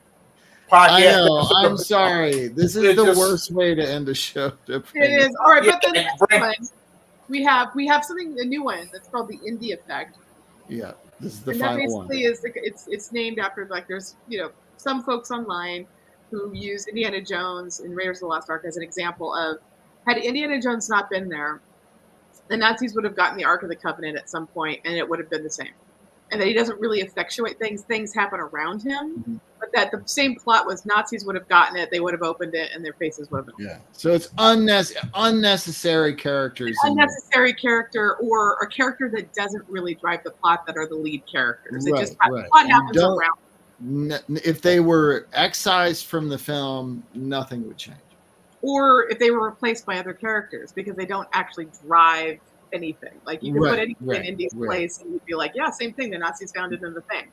podcast. I know. I'm sorry. This is the worst way to end a show. It is. All right, but the next one, we have something, a new one that's called The Indie Effect. Yeah, this is the final one. That basically is it's named after, like, there's some folks online who use Indiana Jones and Raiders of the Lost Ark as an example of, had Indiana Jones not been there, the Nazis would have gotten the Ark of the Covenant at some point, and it would have been the same. And that he doesn't really effectuate things. Things happen around him. But that the same plot was Nazis would have gotten it, they would have opened it, and their faces would have been. Yeah. So it's unnecessary characters. Unnecessary character, or a character that doesn't really drive the plot, that are the lead characters. It just the plot happens around. If they were excised from the film, nothing would change. Or if they were replaced by other characters, because they don't actually drive anything. Like, you can put anything in Indy's place, and you'd be like, yeah, same thing. The Nazis found it in the thing.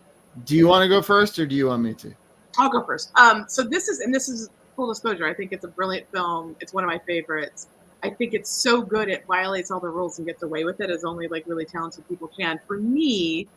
Do you want to go first, or do you want me to? I'll go first. So this is full disclosure. I think it's a brilliant film. It's one of my favorites. I think it's so good it violates all the rules and gets away with it, as only like really talented people can. For me,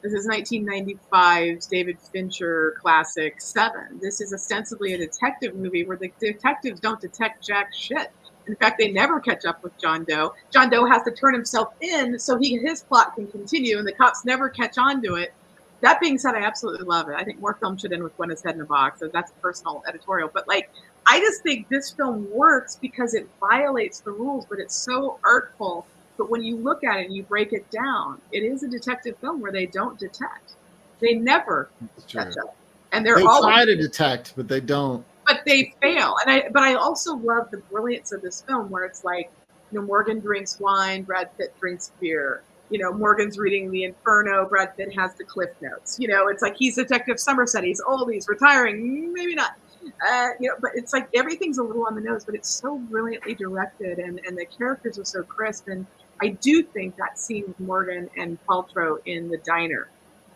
this is 1995's David Fincher classic Seven. This is ostensibly a detective movie where the detectives don't detect jack shit. In fact, they never catch up with John Doe. John Doe has to turn himself in so his plot can continue, and the cops never catch on to it. That being said, I absolutely love it. I think more films should end with Gwenna's head in a box. So that's a personal editorial. But like, I just think this film works because it violates the rules, but it's so artful. But when you look at it and you break it down, it is a detective film where they don't detect. They never catch up. And they try to detect, but they don't. But they fail. But I also love the brilliance of this film, where it's like, Morgan drinks wine, Brad Pitt drinks beer. Morgan's reading the Inferno, Brad Pitt has the Cliff Notes. It's like he's Detective Somerset. He's old, he's retiring, maybe not. But it's like everything's a little on the nose, but it's so brilliantly directed, and the characters are so crisp. And I do think that scene with Morgan and Paltrow in the diner,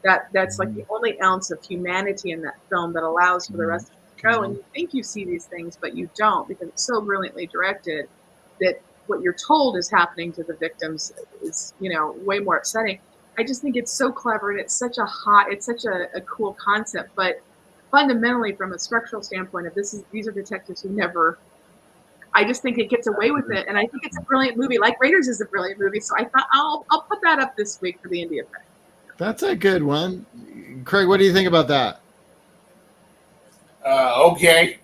that's like the only ounce of humanity in that film that allows for the rest of the show. And you think you see these things, but you don't, because it's so brilliantly directed that what you're told is happening to the victims is, way more upsetting. I just think it's so clever, and it's such a cool concept. But fundamentally, from a structural standpoint, these are detectives who never. I just think it gets away with it, and I think it's a brilliant movie. Like Raiders is a brilliant movie, so I thought I'll put that up this week for the Indie Effect. That's a good one, Craig. What do you think about that? Okay.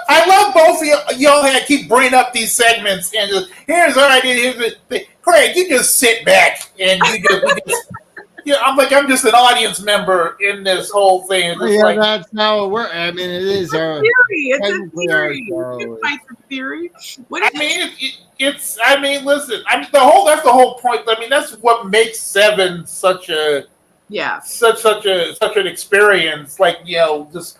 I love both of y'all. Keep bringing up these segments, and just, here's our idea. Here's the thing. Craig, you just sit back and I'm just an audience member in this whole thing. It's Yeah, like, that's how it works. I mean, it is our Theory. It's a technically our theory. show. You fight the theory. What I is mean, it's. I mean, listen. I mean, that's the whole point. I mean, that's what makes Seven such an experience. Like, just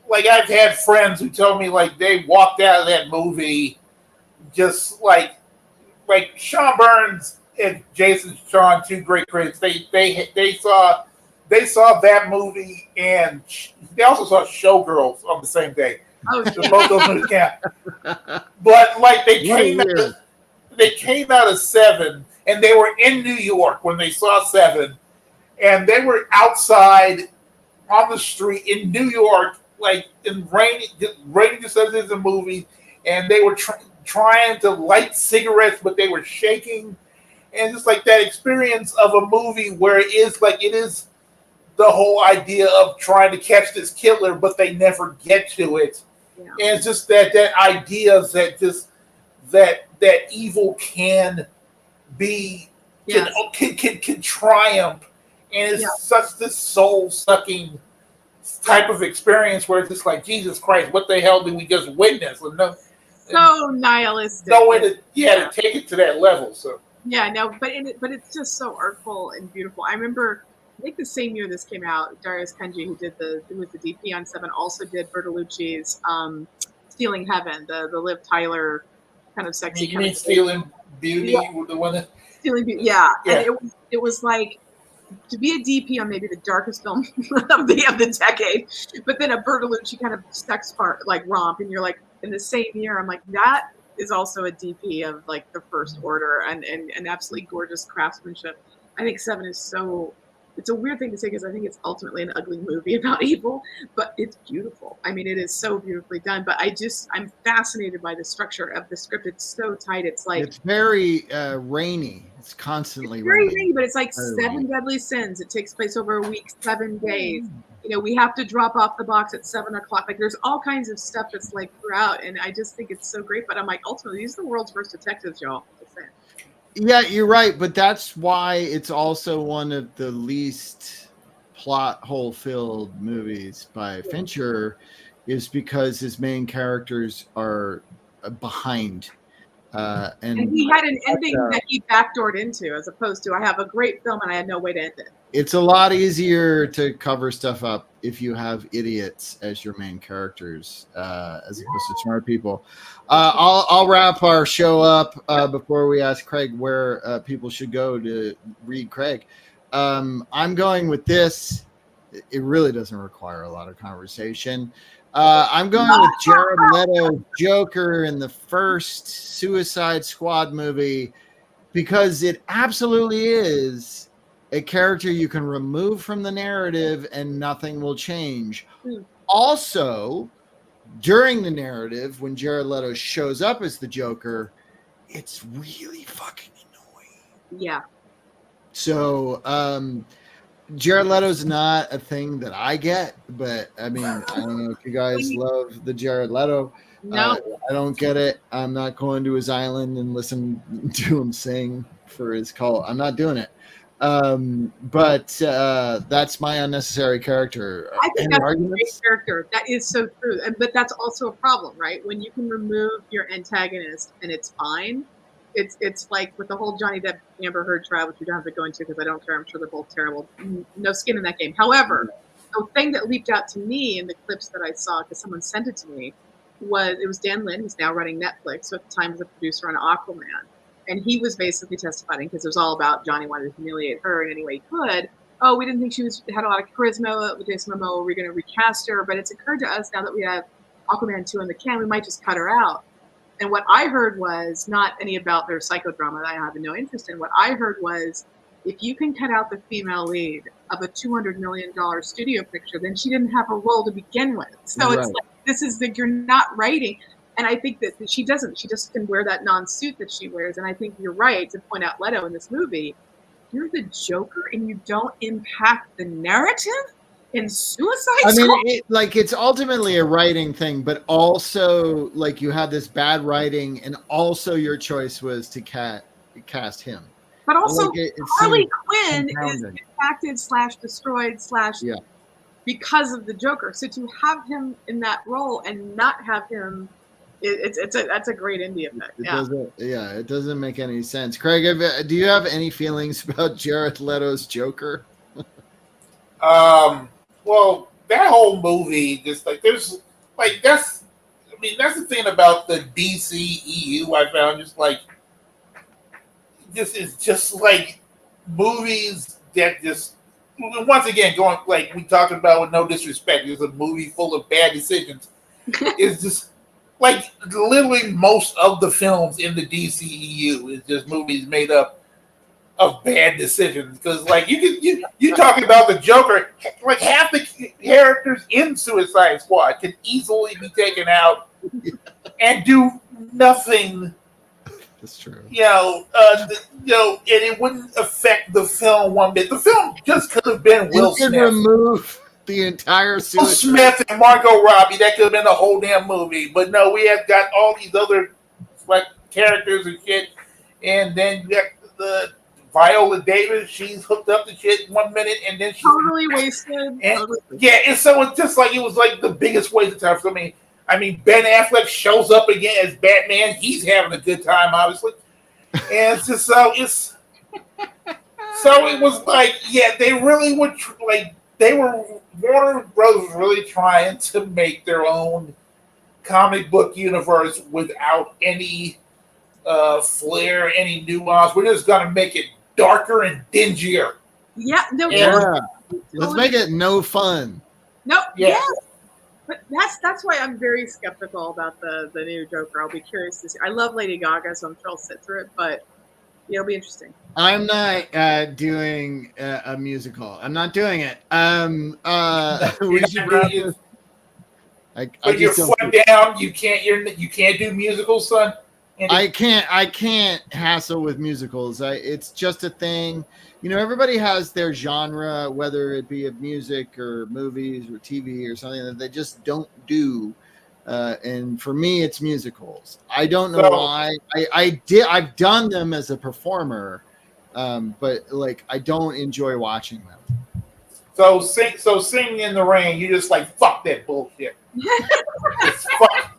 like I've had friends who tell me like they walked out of that movie just like Sean Burns and Jason Shawn, two great critics. They saw that movie, and they also saw Showgirls on the same day. Oh, So both those movies, yeah. But like they came out of Seven, and they were in New York when they saw Seven, and they were outside on the street in New York, like in raining just as it's a movie, and they were trying to light cigarettes, but they were shaking, and just like that experience of a movie where it is the whole idea of trying to catch this killer, but they never get to it. yeah. And it's just that idea that just that evil can be Yes. can triumph, and it's such this soul sucking type of experience where it's just like, Jesus Christ, what the hell did we just witness? And So nihilistic. no way to take it to that level. So Yeah, no, but it's just so artful and beautiful. I remember, I think the same year this came out, Darius Kenji, who was the DP on Seven, also did Bertolucci's Stealing Heaven, the Liv Tyler kind of sexy. you mean Stealing Beauty, the one that Stealing Beauty, yeah. And it was like to be a DP on maybe the darkest film of the decade, but then a Bertolucci kind of sex part like romp, and you're like, in the same year, I'm like, that is also a DP of like the First Order and absolutely gorgeous craftsmanship. I think Seven is so. It's a weird thing to say because I think it's ultimately an ugly movie about evil, but it's beautiful. I mean, it is so beautifully done. But I'm fascinated by the structure of the script. It's so tight. It's like It's very rainy. It's constantly very raining. rainy, but it's like seven deadly sins. It takes place over a week, 7 days. We have to drop off the box at 7 o'clock. Like there's all kinds of stuff that's like throughout, and I just think it's so great. But I'm like, ultimately, these are the world's first detectives, y'all. Just saying. Yeah, you're right, but that's why it's also one of the least plot hole filled movies by Fincher, is because his main characters are behind. And he had an ending that he backdoored into, as opposed to I have a great film and I had no way to end it. it's a lot easier to cover stuff up if you have idiots as your main characters, as opposed to smart people. I'll wrap our show up before we ask Craig where people should go to read Craig. I'm going with this. It really doesn't require a lot of conversation. I'm going with Jared Leto Joker in the first Suicide Squad movie because it absolutely is a character you can remove from the narrative and nothing will change. Also, during the narrative, when Jared Leto shows up as the Joker, it's really fucking annoying. Yeah. So, Jared Leto's not a thing that I get, but I mean, I don't know if you guys love the Jared Leto. No. I don't get it. I'm not going to his island and listen to him sing for his call. I'm not doing it. But that's my unnecessary character. I think Any that's a great arguments? character. That is so true. But that's also a problem, right? When you can remove your antagonist and it's fine. It's like with the whole Johnny Depp Amber Heard trial, which we don't have to go into because I don't care. I'm sure they're both terrible. No skin in that game. However, the thing that leaped out to me in the clips that I saw, because someone sent it to me, was Dan Lin, who's now running Netflix, so at the time was a producer on Aquaman. And he was basically testifying because it was all about Johnny wanted to humiliate her in any way he could. Oh, we didn't think she had a lot of charisma with Jason Momoa. We're going to recast her. But it's occurred to us now that we have Aquaman 2 in the can, we might just cut her out. And what I heard was not any about their psychodrama that I have no interest in. What I heard was if you can cut out the female lead of a $200 million studio picture, then she didn't have a role to begin with. So it's like, you're not writing. And I think that she doesn't. She just can wear that non-suit that she wears. And I think you're right to point out Leto in this movie. You're the Joker and you don't impact the narrative in Suicide Squad. I mean, it's ultimately a writing thing, but also like you had this bad writing, and also your choice was to cast him. But also, Like, it Harley seems Quinn is compounded. impacted / destroyed / Yeah. because of the Joker. So to have him in that role and not have him, that's a great indie effect. It doesn't make any sense. Craig, do you have any feelings about Jared Leto's Joker? Well, that whole movie, just like there's like that's the thing about the DCEU. I found it's just like movies that just once again going like we talked about with no disrespect. It's a movie full of bad decisions. It's just like literally most of the films in the DCEU is just movies made up of bad decisions, because like you talking about the Joker, like half the characters in Suicide Squad can easily be taken out and do nothing. That's true. And it wouldn't affect the film one bit. The film just could have been Will You can Smith. remove the entire Will Suicide Smith and Margot Robbie. That could have been the whole damn movie. But no, we have got all these other like characters and shit, and then you got the Viola Davis. She's hooked up to shit 1 minute, and then she's Totally wasted. and so it's just like it was like the biggest waste of time for me. I mean, Ben Affleck shows up again as Batman. He's having a good time, obviously, and it's just so it was like, yeah, they really would Warner Brothers was really trying to make their own comic book universe without any flair, any nuance. We're just gonna make it darker and dingier. Yeah, no, Yeah. Let's make it no fun. no, Yeah. yeah. But that's why I'm very skeptical about the new Joker. I'll be curious to see. I love Lady Gaga, so I'm sure I'll sit through it, but it'll be interesting. I'm not doing a musical. I'm not doing it. We should wrap this. I But you're just don't. flat down. You can't do musicals, son. And I can't hassle with musicals. It's just a thing. You know, everybody has their genre, whether it be of music or movies or TV or something that they just don't do. And for me, it's musicals. I don't know why. I've done them as a performer, but like I don't enjoy watching them. So Singing in the Rain, you just like fuck that bullshit. It's fuck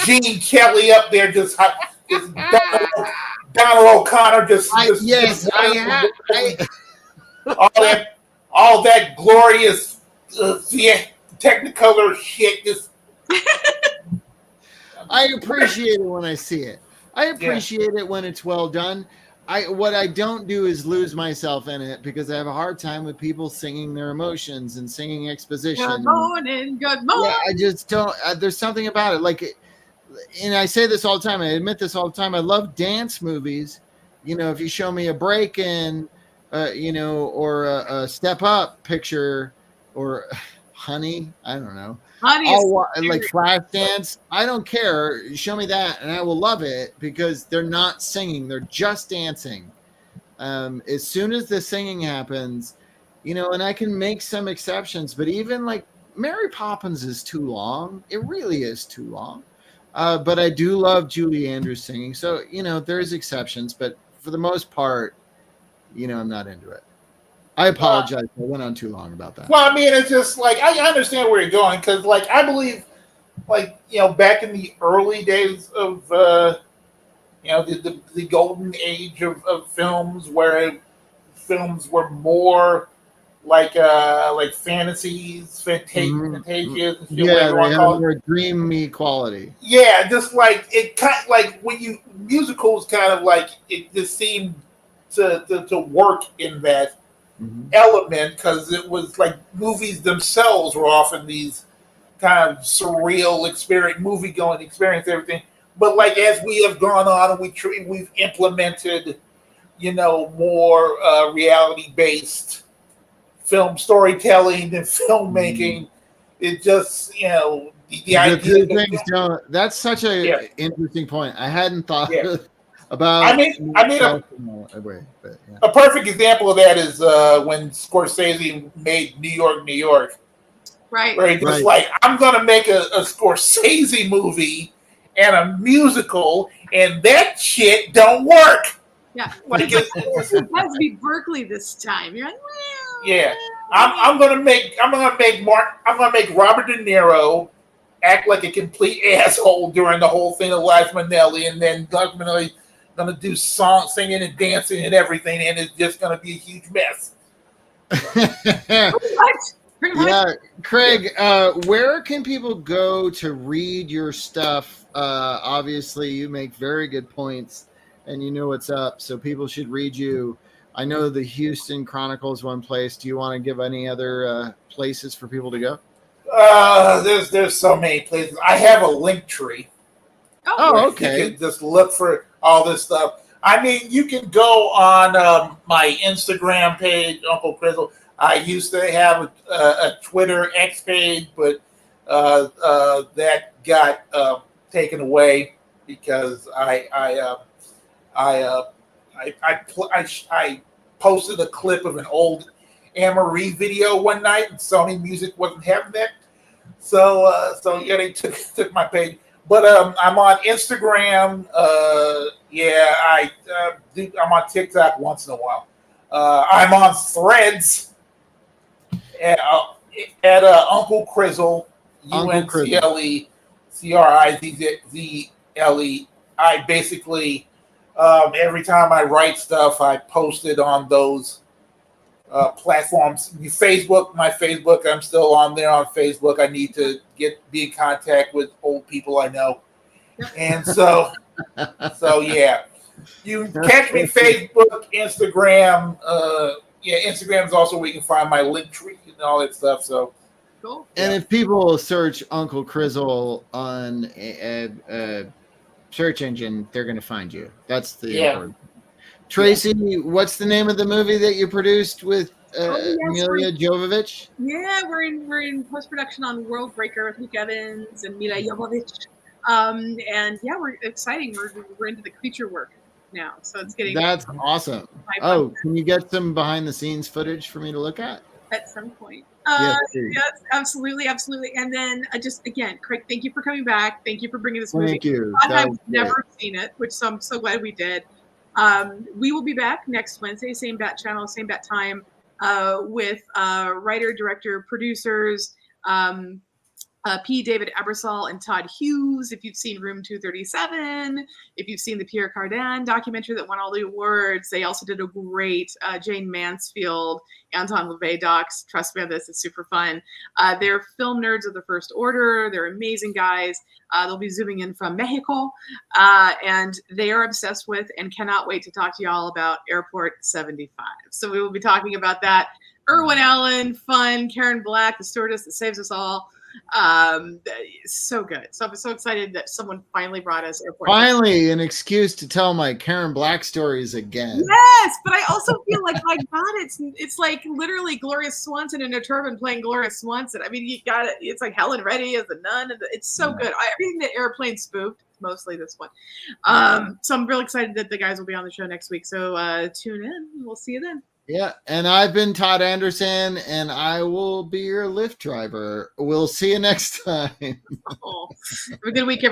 Gene Kelly up there, just Donald O'Connor, all that glorious Technicolor shit. Just I appreciate it when I see it. I appreciate it when it's well done. What I don't do is lose myself in it, because I have a hard time with people singing their emotions and singing exposition. Good morning. Yeah, I just don't. There's something about it. Like, and I say this all the time. I admit this all the time. I love dance movies. You know, if you show me a break-in, or a Step Up picture, or Honey, I don't know. Honey, like Flashdance, I don't care. Show me that, and I will love it, because they're not singing; they're just dancing. As soon as the singing happens, and I can make some exceptions, but even like Mary Poppins is too long. It really is too long. But I do love Julie Andrews singing, so there's exceptions, but for the most part, I'm not into it. I apologize. I went on too long about that. well, I mean, it's just like I understand where you're going, because like I believe, like back in the early days of the golden age of films, where films were more like fantasies, fantasias, and shit, Yeah, whatever you they wanna call have it. more dreamy quality. Yeah, just like it kind like when musicals kind of like it just seemed to work in that element, because it was like movies themselves were often these kind of surreal experience, movie going experience, everything. But like as we have gone on and we've implemented, more reality based film storytelling and filmmaking, it just the idea. That's such a interesting point. I hadn't thought about. I mean, a perfect example of that is when Scorsese made New York, New York. Right. Where he just like, I'm gonna make a Scorsese movie and a musical, and that shit don't work. Yeah. Like, It has to be Berkeley this time. You're like, well, yeah, I'm gonna make Robert De Niro act like a complete asshole during the whole thing of Liza Minnelli, and then Liza Minnelli gonna do singing and dancing and everything, and it's just gonna be a huge mess. Pretty much. Yeah, Craig, where can people go to read your stuff? Obviously, you make very good points and you know what's up, so people should read you. I know the Houston Chronicle is one place. Do you want to give any other places for people to go? There's so many places. I have a link tree. Oh, okay. You can just look for all this stuff. I mean, you can go on my Instagram page, Uncle Crizzle. I used to have a Twitter X page, but that got taken away because I posted a clip of an old Anne-Marie video one night, and Sony Music wasn't having that. So yeah, they took my page. But I'm on Instagram. I'm on TikTok once in a while. I'm on Threads at Uncle Crizzle, UNCLE CRIZZLE. I basically every time I write stuff, I post it on those platforms. My Facebook, I'm still on there on Facebook. I need to be in contact with old people I know, and so yeah, you can catch me Facebook, Instagram. Instagram is also where you can find my link tree and all that stuff. So Cool. And if people search Uncle Crizzle on a search engine, they're going to find you. That's the important. Tracy, what's the name of the movie that you produced with Amelia Jovovich? Yeah, we're in post production on World Breaker with Luke Evans and Mila Jovovich. And yeah, we're exciting. We're into the creature work now, so it's getting. That's awesome. Oh, can you get some behind the scenes footage for me to look at some point? Yes, absolutely. And then just again, Craig, thank you for coming back. Thank you for bringing this movie. Thank you. I've never seen it, which I'm so glad we did. We will be back next Wednesday, same bat channel, same bat time, with writer, director, producers, P. David Ebersol and Todd Hughes. If you've seen Room 237, if you've seen the Pierre Cardin documentary that won all the awards, they also did a great Jane Mansfield, Anton LaVey docs. Trust me on this, it's super fun. They're film nerds of the first order. They're amazing guys. They'll be zooming in from Mexico, and they are obsessed with and cannot wait to talk to y'all about Airport 75. So we will be talking about that. Irwin Allen, fun, Karen Black, the stewardess that saves us all. So good. So I'm so excited that someone finally brought us Airport. Finally, an excuse to tell my Karen Black stories again. Yes, but I also feel like, my God, it's like literally Gloria Swanson in a turban playing Gloria Swanson. I mean, you got it. It's like Helen Reddy as the nun. And it's so good. Everything that Airplane spoofed, mostly this one. So I'm real excited that the guys will be on the show next week. So tune in. We'll see you then. Yeah, and I've been Todd Anderson, and I will be your Lyft driver. We'll see you next time. Have a good week, everybody.